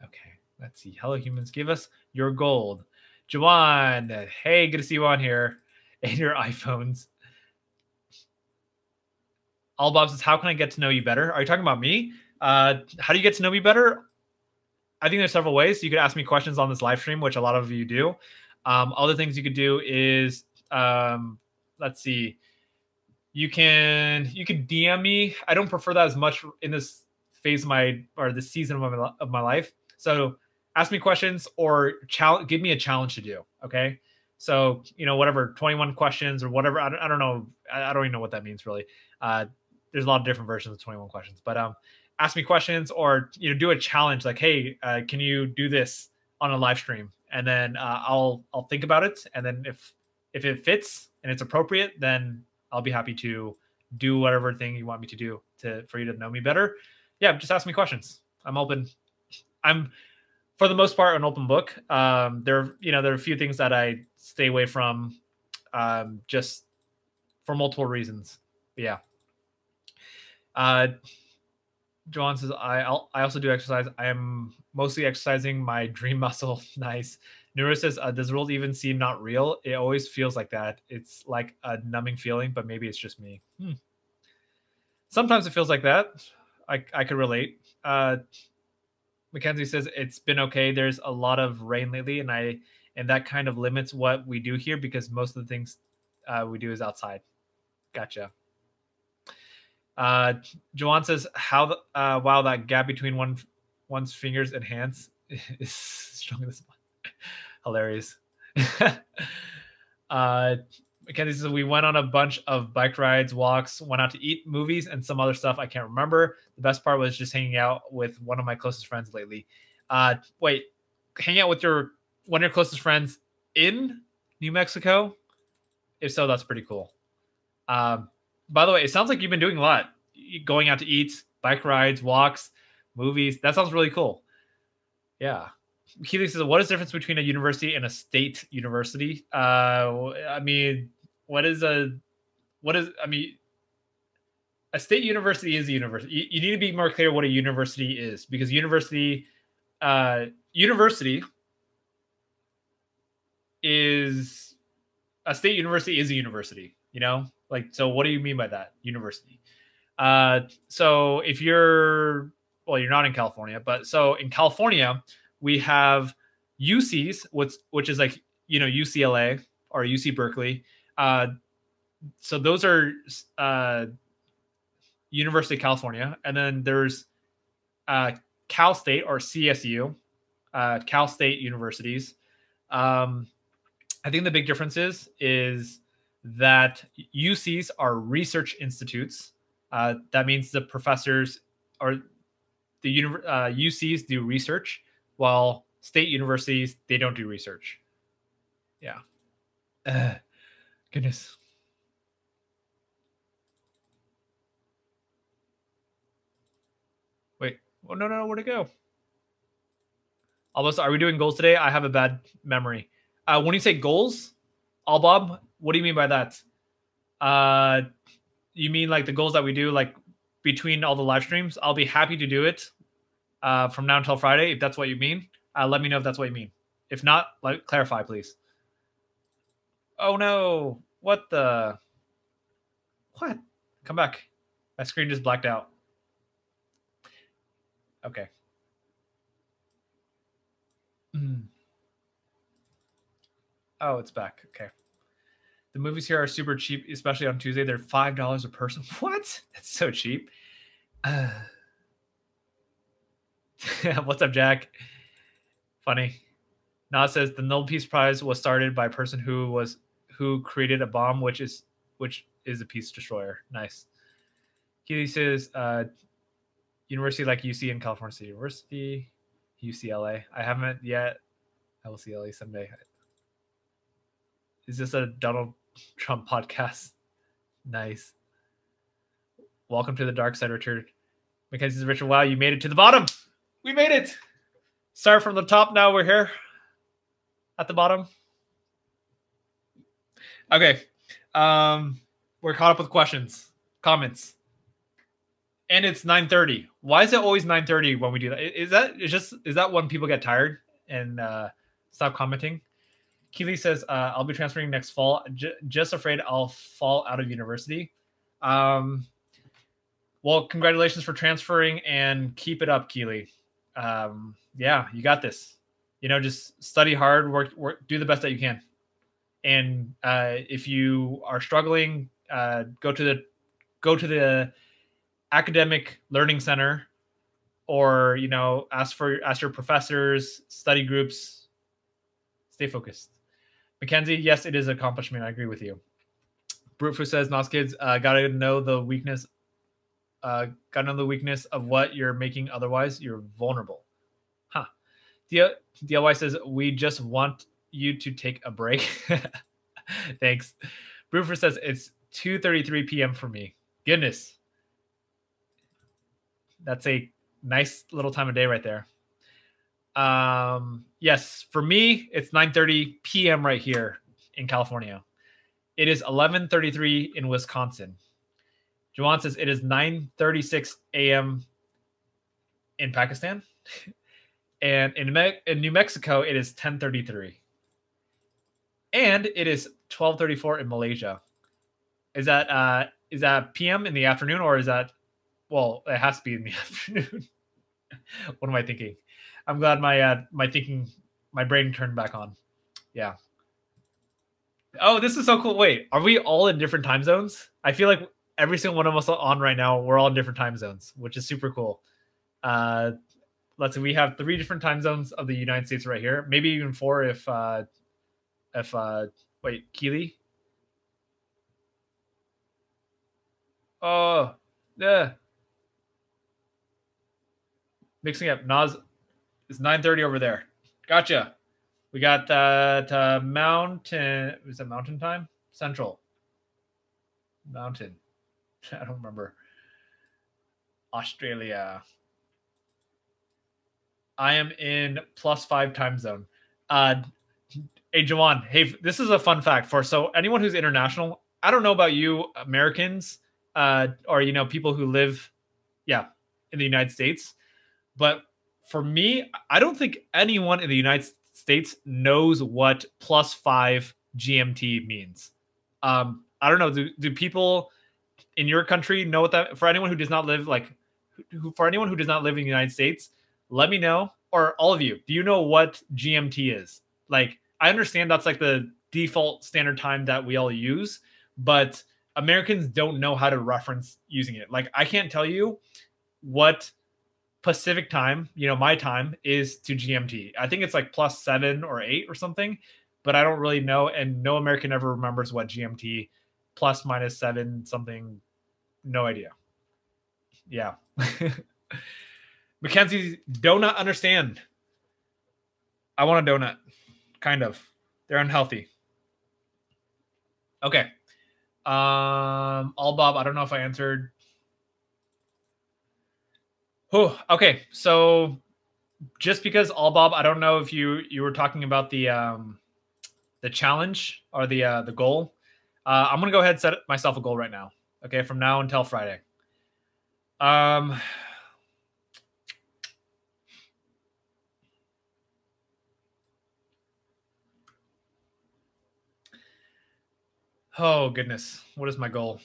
Okay. Let's see. Hello, humans. Give us your gold. Jawan, hey, good to see you on here. And your iPhones. All Bob says, how can I get to know you better? Are you talking about me? How do you get to know me better? I think there's several ways. You could ask me questions on this live stream, which a lot of you do. Other things you could do is, let's see, you can DM me. I don't prefer that as much in this phase of this season of my life. So ask me questions or give me a challenge to do. Okay. So, you know, whatever, 21 questions or whatever. I don't know. I don't even know what that means really. There's a lot of different versions of 21 questions, but ask me questions or, you know, do a challenge like, hey, can you do this on a live stream? And then I'll think about it. And then if it fits and it's appropriate, then I'll be happy to do whatever thing you want me to do for you to know me better. Yeah, just ask me questions. I'm open. I'm for the most part an open book. There are a few things that I stay away from, just for multiple reasons. But yeah. Joanne says, I also do exercise. I am mostly exercising my dream muscle. Nice. Nura says, does the world even seem not real? It always feels like that. It's like a numbing feeling, but maybe it's just me. Sometimes it feels like that. I could relate. Mackenzie says, it's been okay. There's a lot of rain lately, and that kind of limits what we do here because most of the things we do is outside. Gotcha. Joanne says, wow, that gap between one's fingers and hands is stronger than one. Hilarious. Mackenzie says, we went on a bunch of bike rides, walks, went out to eat, movies, and some other stuff I can't remember. The best part was just hanging out with one of my closest friends lately. Wait, hang out with one of your closest friends in New Mexico? If so, that's pretty cool. By the way, it sounds like you've been doing a lot. Going out to eat, bike rides, walks, movies. That sounds really cool. Yeah. Keely says, "What is the difference between a university and a state university?" I mean, what is a what is? I mean, a state university is a university. You need to be more clear what a university is, because university is a state university is a university. You know, like, so what do you mean by that? University. So if you're, well, you're not in California, but so in California we have UCs, which is like, UCLA or UC Berkeley. So those are University of California, and then there's uh, Cal State or CSU, Cal State universities. Um, I think the big difference is that UCs are research institutes. That means the professors or the UCs do research, while state universities, they don't do research. Yeah. Goodness. Wait. Oh, no. Where'd it go? Almost. Are we doing goals today? I have a bad memory. When you say goals, Bob, what do you mean by that? Uh, you mean like the goals that we do, like between all the live streams? I'll be happy to do it from now until Friday, if that's what you mean. Let me know if that's what you mean. If not, like, clarify, please. Oh no! What the? What? Come back. My screen just blacked out. Okay. Oh, it's back. Okay. The movies here are super cheap, especially on Tuesday. They're $5 a person. What? That's so cheap. What's up, Jack? Funny. Nas says the Nobel Peace Prize was started by a person who created a bomb, which is a peace destroyer. Nice. Keely says university like UC and California State University, UCLA. I haven't yet. I will see LA someday. Is this a Donald Trump podcast? Nice. Welcome to the dark side, Richard. Mackenzie's Richard. Wow, you made it to the bottom. We made it. Start from the top. Now we're here at the bottom. Okay. We're caught up with questions, comments. And it's 9:30. Why is it always 9:30 when we do that? Is that when people get tired and stop commenting? Keely says, I'll be transferring next fall. Just afraid I'll fall out of university. Well, congratulations for transferring, and keep it up, Keely. Yeah, you got this. Just study hard, work, do the best that you can. And if you are struggling, go to the academic learning center, or ask your professors, study groups. Stay focused. Mackenzie, yes, it is an accomplishment. I agree with you. Brutfu says, "Nos kids, gotta know the weakness. Gotta know the weakness of what you're making. Otherwise, you're vulnerable." Huh. DLY says, "We just want you to take a break." Thanks. Brutfu says, "It's 2:33 p.m. for me." Goodness. That's a nice little time of day right there. Yes, for me, it's 9:30 p.m. right here in California. It is 11:33 in Wisconsin. Juwan says it is 9:36 a.m. in Pakistan, and in New Mexico it is 10:33, and it is 12:34 in Malaysia. Is that p.m. in the afternoon, or is that? Well, it has to be in the afternoon. What am I thinking? I'm glad my brain turned back on. Yeah. Oh, this is so cool. Wait, are we all in different time zones? I feel like every single one of us on right now, we're all in different time zones, which is super cool. Let's see, we have 3 different time zones of the United States right here. Maybe even 4 if wait, Keely. Oh, yeah. Mixing up. Nas is 9:30 over there. Gotcha. We got mountain. Was that mountain time? Central. Mountain. I don't remember. Australia. I am in +5 time zone. Hey, Jawan. Hey, this is a fun fact for so anyone who's international. I don't know about you, Americans, or people who live, yeah, in the United States. But for me, I don't think anyone in the United States knows what +5 GMT means. I don't know. Do people in your country know what that? For anyone who does not live for anyone who does not live in the United States, let me know. Or all of you, do you know what GMT is? Like, I understand that's like the default standard time that we all use, but Americans don't know how to reference using it. Like, I can't tell you what Pacific time, my time is to GMT. I think it's like +7 or 8 or something, but I don't really know. And no American ever remembers what GMT ±7 something. No idea. Yeah. Mackenzie, donut understand. I want a donut. Kind of. They're unhealthy. Okay. All Bob, I don't know if I answered. Oh, okay. So just because All Bob, I don't know if you were talking about the challenge or the goal. I'm gonna go ahead and set myself a goal right now. Okay, from now until Friday. Um, oh goodness, what is my goal?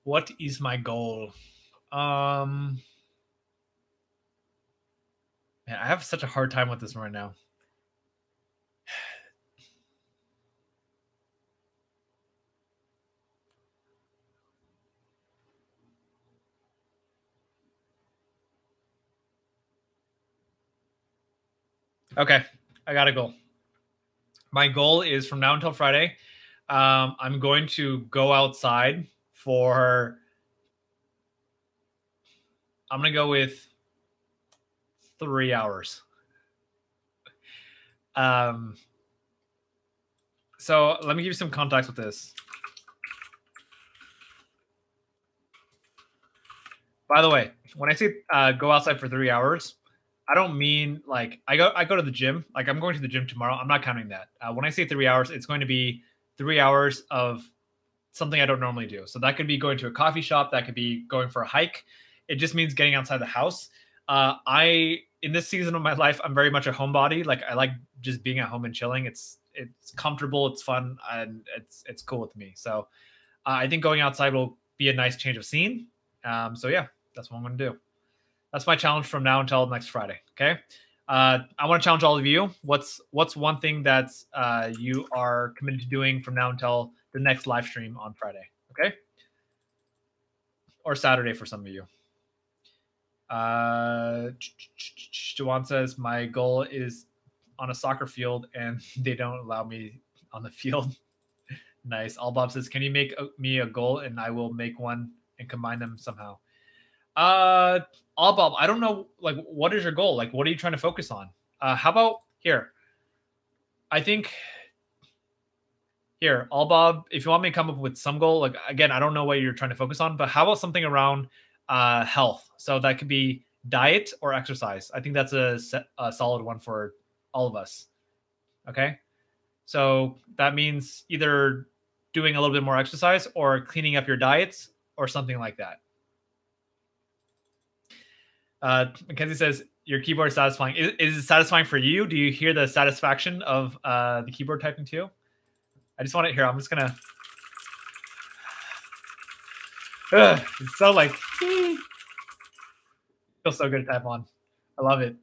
What is my goal? Man, I have such a hard time with this right now. Okay, I got a goal. My goal is from now until Friday. I'm going to go outside for. I'm gonna go with 3 hours. Um, so let me give you some context with this. By the way, when I say go outside for 3 hours, I don't mean like I go to the gym. Like I'm going to the gym tomorrow. I'm not counting that. When I say 3 hours, it's going to be 3 hours of something I don't normally do. So that could be going to a coffee shop. That could be going for a hike. It just means getting outside the house. I in this season of my life, I'm very much a homebody. Like I like just being at home and chilling. It's comfortable. It's fun, and it's cool with me. So I think going outside will be a nice change of scene. So yeah, that's what I'm going to do. That's my challenge from now until next Friday. Okay. I want to challenge all of you. What's one thing that you are committed to doing from now until the next live stream on Friday? Okay, or Saturday for some of you. Jawan says my goal is on a soccer field, and they don't allow me on the field. Nice. All Bob says, can you make me a goal, and I will make one and combine them somehow. Uh, All Bob, I don't know. Like, what is your goal? Like, what are you trying to focus on? How about here? I think here, All Bob, if you want me to come up with some goal, like again, I don't know what you're trying to focus on, but how about something around health? So that could be diet or exercise. I think that's a solid one for all of us. Okay, so that means either doing a little bit more exercise or cleaning up your diets or something like that. Mackenzie says your keyboard is satisfying. Is it satisfying for you? Do you hear the satisfaction of the keyboard typing too? I just want to hear. I'm just gonna. It's so like feels so good to type on. I love it.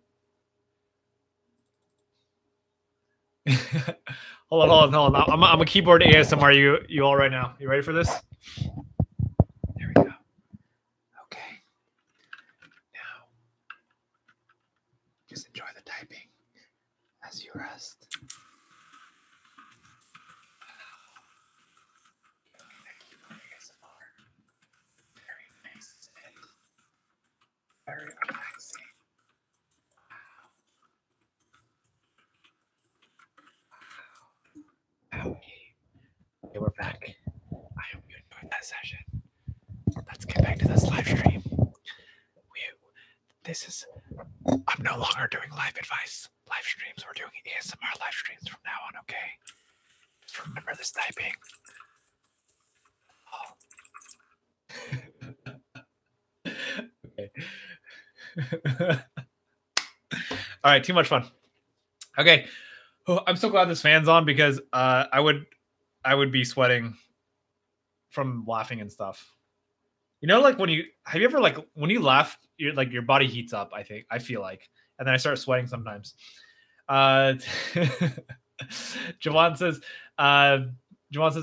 hold on. I'm a keyboard ASMR. You all right now? You ready for this? There we go. Okay. Now, just enjoy the typing as you rest. Very nice and very relaxing. Okay, we're back. I hope you enjoyed that session. Let's get back to this live stream. I'm no longer doing live advice live streams. We're doing ASMR live streams from now on, okay? Just remember this typing. Oh. Okay. All right, too much fun. Okay. Oh, I'm so glad this fan's on because I would be sweating from laughing and stuff. You know, like when you laugh, your body heats up. I feel like, and then I start sweating sometimes. Javon says,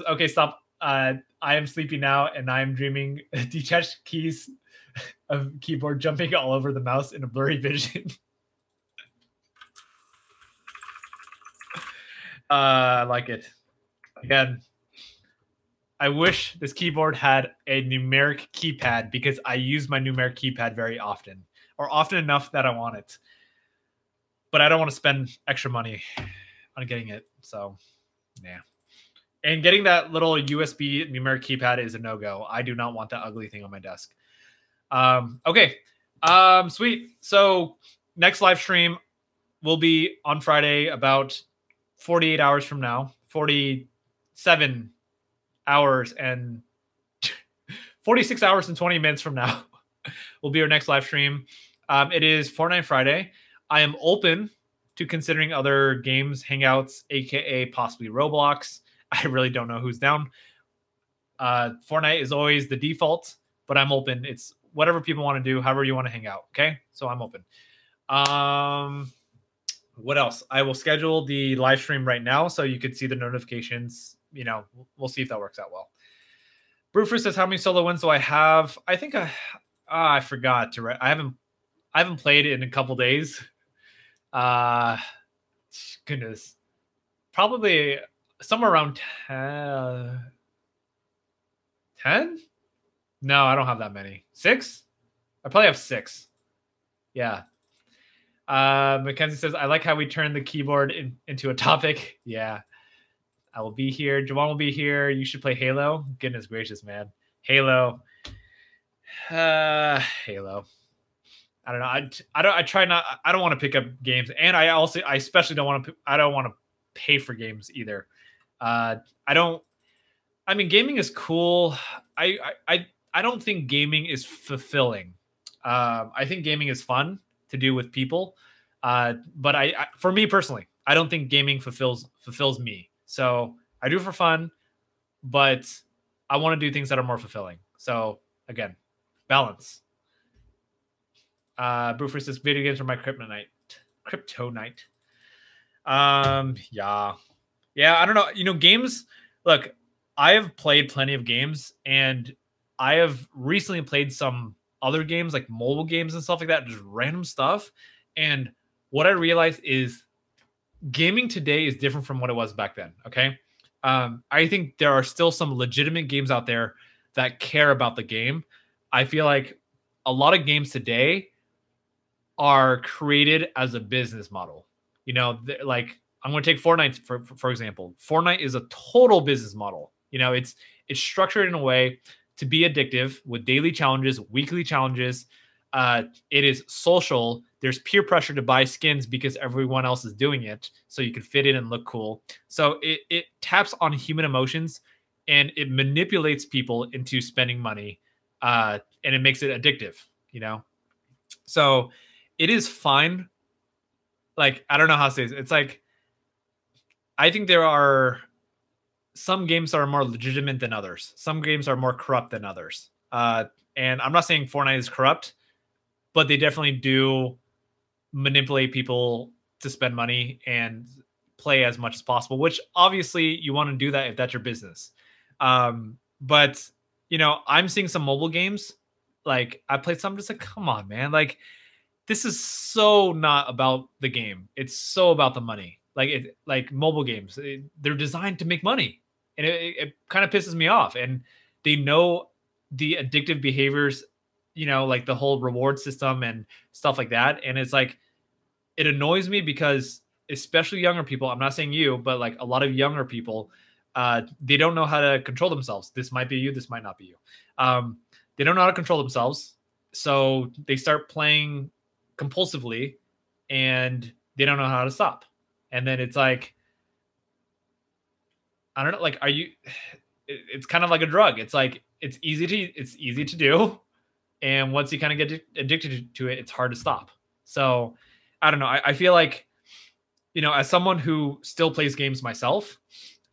okay, stop. I am sleepy now, and I am dreaming detached keys of keyboard jumping all over the mouse in a blurry vision. I like it. Again, I wish this keyboard had a numeric keypad because I use my numeric keypad very often, or often enough that I want it. But I don't want to spend extra money on getting it. So, yeah. And getting that little USB numeric keypad is a no-go. I do not want that ugly thing on my desk. Okay. Sweet. So next live stream will be on Friday about 48 hours from now. 47 hours and 46 hours and 20 minutes from now will be our next live stream. It is Fortnite Friday. I am open to considering other games, hangouts, aka possibly Roblox. I really don't know who's down. Fortnite is always the default, but I'm open. It's whatever people want to do, however you want to hang out. Okay, so I'm open. What else? I will schedule the live stream right now so you could see the notifications. You know, we'll see if that works out well. Brewfer says, how many solo wins do I have? I think I forgot to write. I haven't played it in a couple days. Goodness. Probably somewhere around 10? No, I don't have that many. 6? I probably have 6. Yeah. Mackenzie says, I like how we turned the keyboard into a topic. Yeah. I will be here. Javon will be here. You should play Halo. Goodness gracious, man. Halo. Halo. I don't know. I try not. I don't want to pick up games, and I especially don't want to. I don't want to pay for games either. I don't. I mean, gaming is cool. I don't think gaming is fulfilling. I think gaming is fun to do with people, but for me personally, I don't think gaming fulfills me. So I do it for fun, but I want to do things that are more fulfilling. So again, balance. Brewford says video games are my kryptonite. Yeah. I don't know. You know, games. Look, I have played plenty of games, and I have recently played some other games like mobile games and stuff like that, just random stuff. And what I realized is gaming today is different from what it was back then. Okay. I think there are still some legitimate games out there that care about the game. I feel like a lot of games today are created as a business model. You know, like I'm going to take Fortnite for example. Fortnite is a total business model. You know, it's structured in a way to be addictive with daily challenges, weekly challenges. It is social. There's peer pressure to buy skins because everyone else is doing it, so you can fit in and look cool. So it taps on human emotions, and it manipulates people into spending money, and it makes it addictive. You know, so it is fine. Like, I don't know how to say this. It's like, I think there are some games that are more legitimate than others. Some games are more corrupt than others. And I'm not saying Fortnite is corrupt, but they definitely do manipulate people to spend money and play as much as possible, which obviously you want to do that if that's your business. But, you know, I'm seeing some mobile games. Like, I played some, just like, come on, man. Like, this is so not about the game. It's so about the money. Like mobile games, they're designed to make money, and it kind of pisses me off. And they know the addictive behaviors, you know, like the whole reward system and stuff like that. And it's like, it annoys me because especially younger people, I'm not saying you, but like a lot of younger people they don't know how to control themselves. This might be you, this might not be you. They don't know how to control themselves, so they start playing compulsively, and they don't know how to stop. And then it's like, I don't know, like, are you? It's kind of like a drug. It's like it's easy to do, and once you kind of get addicted to it, it's hard to stop. So I don't know. I feel like, as someone who still plays games myself,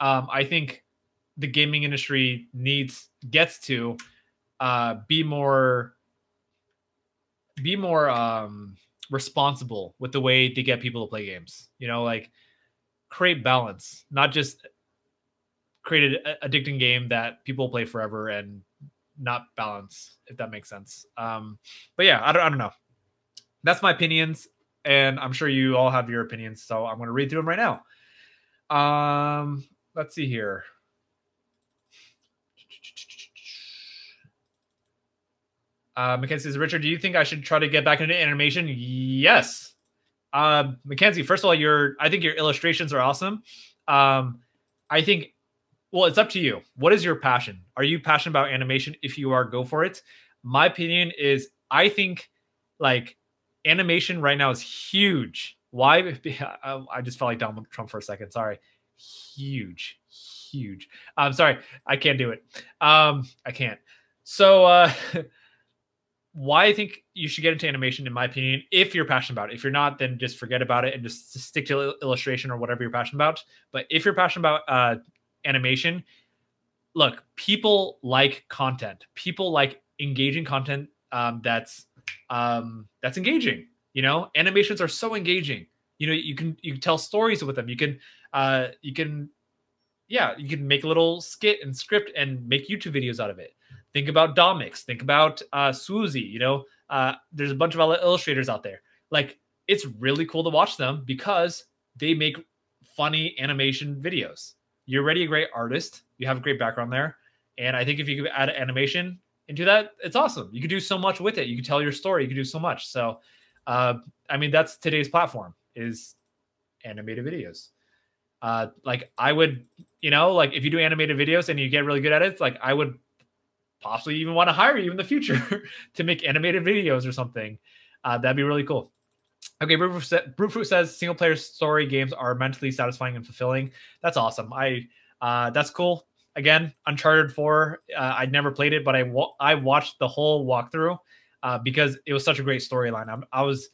I think the gaming industry gets to be more responsible with the way they get people to play games. Like, create balance, not just create an addicting game that people play forever and not balance, if that makes sense. But yeah, I don't know. That's my opinions, and I'm sure you all have your opinions, so I'm going to read through them right now. Let's see here. Mackenzie says, Richard, do you think I should try to get back into animation? Yes. Mackenzie, first of all, I think your illustrations are awesome. I think, well, it's up to you. What is your passion? Are you passionate about animation? If you are, go for it. My opinion is, I think, like, animation right now is huge. Why? I just felt like Donald Trump for a second. Sorry. Huge. I'm sorry. I can't do it. I can't. So, why I think you should get into animation, in my opinion, if you're passionate about it. If you're not, then just forget about it and just stick to illustration or whatever you're passionate about. But if you're passionate about animation, look, people like content. People like engaging content that's engaging. Animations are so engaging. You can tell stories with them. You can make a little skit and script and make YouTube videos out of it. Think about Domix. Think about Swoozie. There's a bunch of other illustrators out there. Like, it's really cool to watch them because they make funny animation videos. You're already a great artist. You have a great background there. And I think if you could add animation into that, it's awesome. You could do so much with it. You could tell your story. You could do so much. So, that's today's platform, is animated videos. Like, I would, like, if you do animated videos and you get really good at it, like, I would possibly even want to hire you in the future to make animated videos or something. That'd be really cool. Okay, Brewfruit says single player story games are mentally satisfying and fulfilling. That's awesome. That's cool. Again, Uncharted 4, I never played it, but I watched the whole walkthrough because it was such a great storyline. I was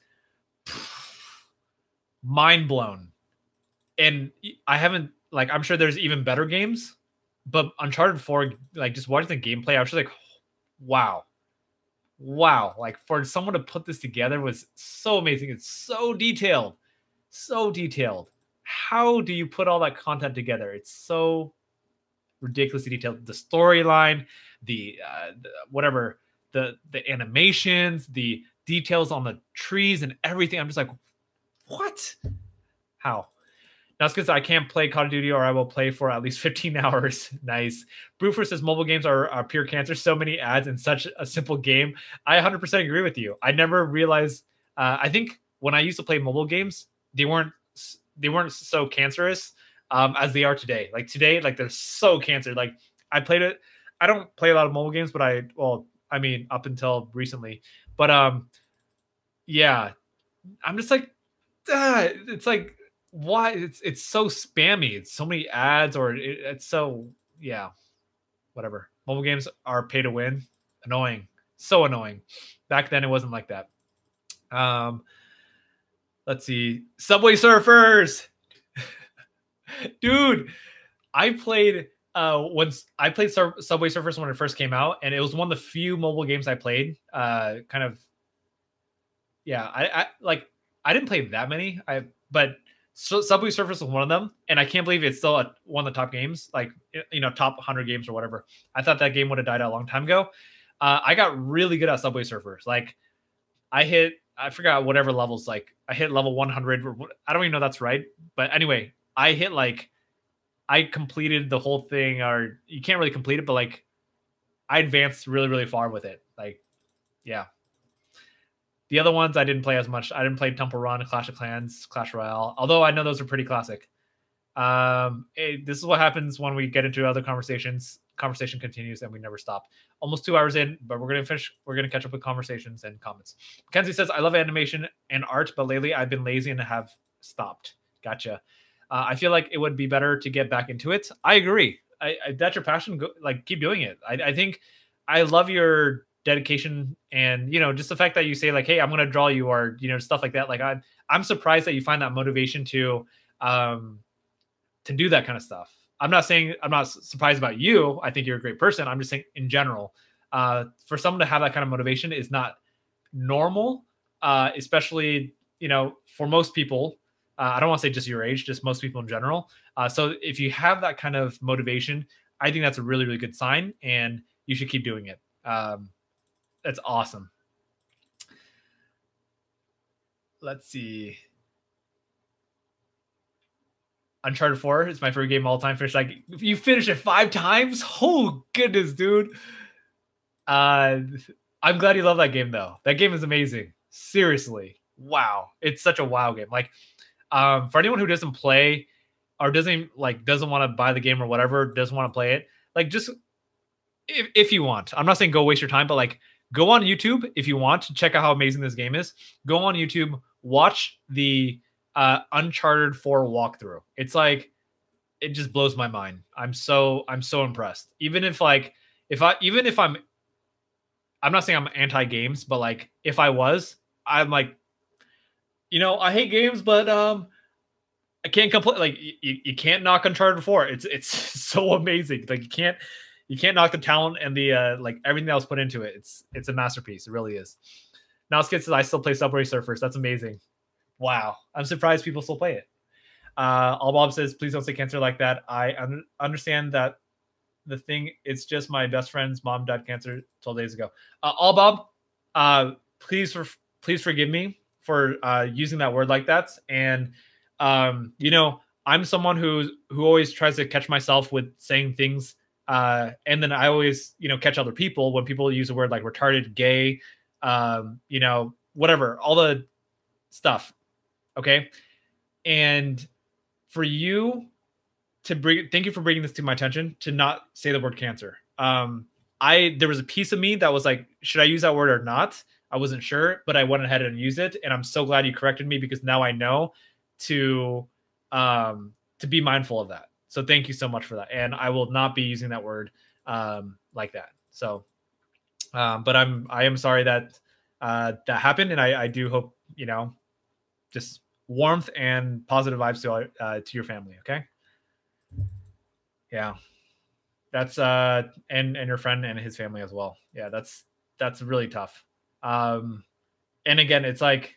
mind blown. And I haven't, like, I'm sure there's even better games, but Uncharted 4, like, just watching the gameplay, I was just like, wow. Like, for someone to put this together was so amazing. It's so detailed. How do you put all that content together? It's so ridiculously detailed. The storyline, the animations, the details on the trees and everything. I'm just like, what? How? Now, it's because I can't play Call of Duty, or I will play for at least 15 hours. Nice. Brewfer says mobile games are pure cancer. So many ads in such a simple game. I 100% agree with you. I never realized. I think when I used to play mobile games, they weren't so cancerous as they are today. Like, today, like, they're so cancer. Like, I played it. I don't play a lot of mobile games, but up until recently. But yeah, I'm just like, it's like, why? It's so spammy. It's so many ads, or it's so, yeah, whatever. Mobile games are pay to win. Annoying. So annoying. Back then it wasn't like that. Let's see. Subway Surfers. Dude, I played Subway Surfers when it first came out, and it was one of the few mobile games I played. I didn't play that many. But Subway Surfers was one of them, and I can't believe it's still one of the top games, like, top 100 games or whatever. I thought that game would have died out a long time ago. I got really good at Subway Surfers. Like, I forgot whatever levels. Like, I hit level 100. I don't even know if that's right, but anyway, I completed the whole thing, or you can't really complete it, but, like, I advanced really, really far with it. Like, yeah. The other ones I didn't play as much. I didn't play Temple Run, Clash of Clans, Clash Royale, although I know those are pretty classic. This is what happens when we get into other conversations. Conversation continues and we never stop. Almost 2 hours in, but we're gonna finish. We're gonna catch up with conversations and comments. Mackenzie says, "I love animation and art, but lately I've been lazy and have stopped." Gotcha. I feel like it would be better to get back into it. I agree. That's your passion. Go, like, keep doing it. I think I love your dedication and just the fact that you say like, "Hey, I'm gonna draw you," or stuff like that. Like I'm surprised that you find that motivation um to do that kind of stuff. I'm not saying I'm not surprised about you. I think you're a great person. I'm just saying in general, for someone to have that kind of motivation is not normal, especially for most people. I don't want to say just your age, just most people in general. So if you have that kind of motivation, I think that's a really, really good sign, and you should keep doing it. That's awesome. Let's see. Uncharted 4 is my favorite game of all time. Finished, like, you finished it 5 times? Oh goodness, dude. I'm glad you love that game though. That game is amazing. Seriously. Wow. It's such a wow game. Like, for anyone who doesn't play or doesn't want to buy the game or whatever, doesn't want to play it, like, just if you want. I'm not saying go waste your time, but like, go on YouTube if you want to check out how amazing this game is. Go on YouTube, watch the Uncharted 4 walkthrough. It's like, it just blows my mind. I'm so impressed. Even if I'm not saying I'm anti games, but like, if I was, I'm like, I hate games, but I can't complain. Like, you can't knock Uncharted 4. It's so amazing. Like, you can't knock the talent and the like everything that was put into it. It's a masterpiece. It really is. Now Skid says, I still play Subway Surfers. That's amazing. Wow. I'm surprised people still play it. All Bob says, please don't say cancer like that. I understand that the thing, it's just my best friend's mom died cancer 12 days ago. All Bob, please forgive me for using that word like that. And I'm someone who always tries to catch myself with saying things, and then I always catch other people when people use a word like retarded, gay, whatever, all the stuff. Okay. And for you to thank you for bringing this to my attention, to not say the word cancer. There was a piece of me that was like, should I use that word or not? I wasn't sure, but I went ahead and used it. And I'm so glad you corrected me, because now I know to be mindful of that. So thank you so much for that. And I will not be using that word like that. So, but I am sorry that that happened. And I do hope, just warmth and positive vibes to your family. Okay. Yeah. That's and your friend and his family as well. Yeah, that's really tough. And again, it's like,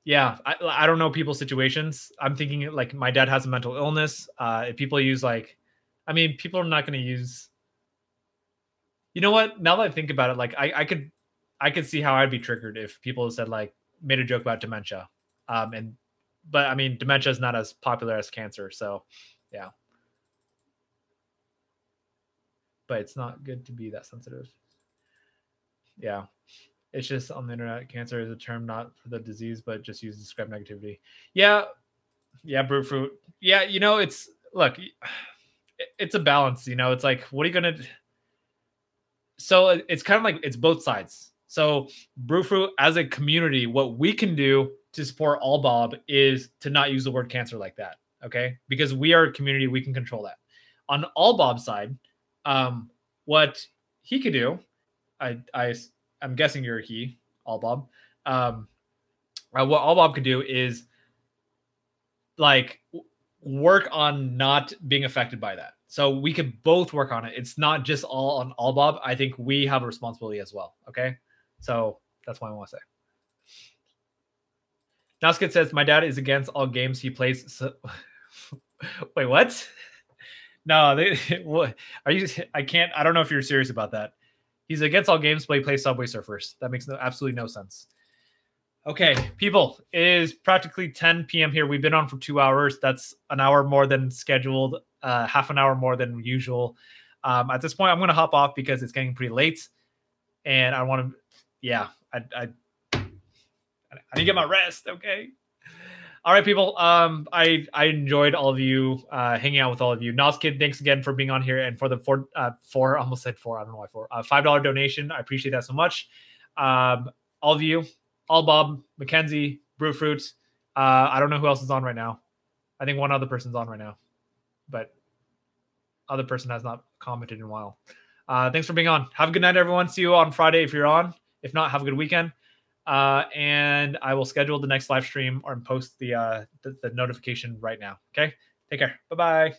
yeah, I don't know people's situations. I'm thinking like, my dad has a mental illness. If people use like, I mean, people are not going to use, you know what? Now that I think about it, like, I could see how I'd be triggered if people said, like, made a joke about dementia. But I mean, dementia is not as popular as cancer. So yeah. But it's not good to be that sensitive. Yeah. It's just on the internet. Cancer is a term not for the disease, but just used to describe negativity. Yeah. Yeah. Brute fruit. Yeah. It's, look, it's a balance. It's like, what are you going to, so it's kind of like, it's both sides. So Brute Fruit as a community, what we can do to support All Bob is to not use the word cancer like that. Okay. Because we are a community, we can control that. On All Bob's side, what he could do, I'm guessing you're a he, All Bob. What All Bob could do is, like, work on not being affected by that. So we could both work on it. It's not just all on All Bob. I think we have a responsibility as well. Okay. So that's what I want to say. Naskit says, my dad is against all games he plays. So wait, what? No, what are you? I don't know if you're serious about that. He's against all games, but he plays Subway Surfers. That makes absolutely no sense. Okay, people, it is practically 10 p.m. here. We've been on for 2 hours. That's an hour more than scheduled, half an hour more than usual. At this point, I'm going to hop off because it's getting pretty late, and I want to, yeah, I need to get my rest. Okay. All right, people. I enjoyed all of you hanging out with all of you. Nos Kid, thanks again for being on here and for the four almost said four. I don't know why four. $5 donation. I appreciate that so much. All of you, all Bob, Mackenzie, Brewfruit. I don't know who else is on right now. I think one other person's on right now, but other person has not commented in a while. Thanks for being on. Have a good night, everyone. See you on Friday if you're on. If not, have a good weekend. And I will schedule the next live stream or post the notification right now. Okay. Take care. Bye-bye.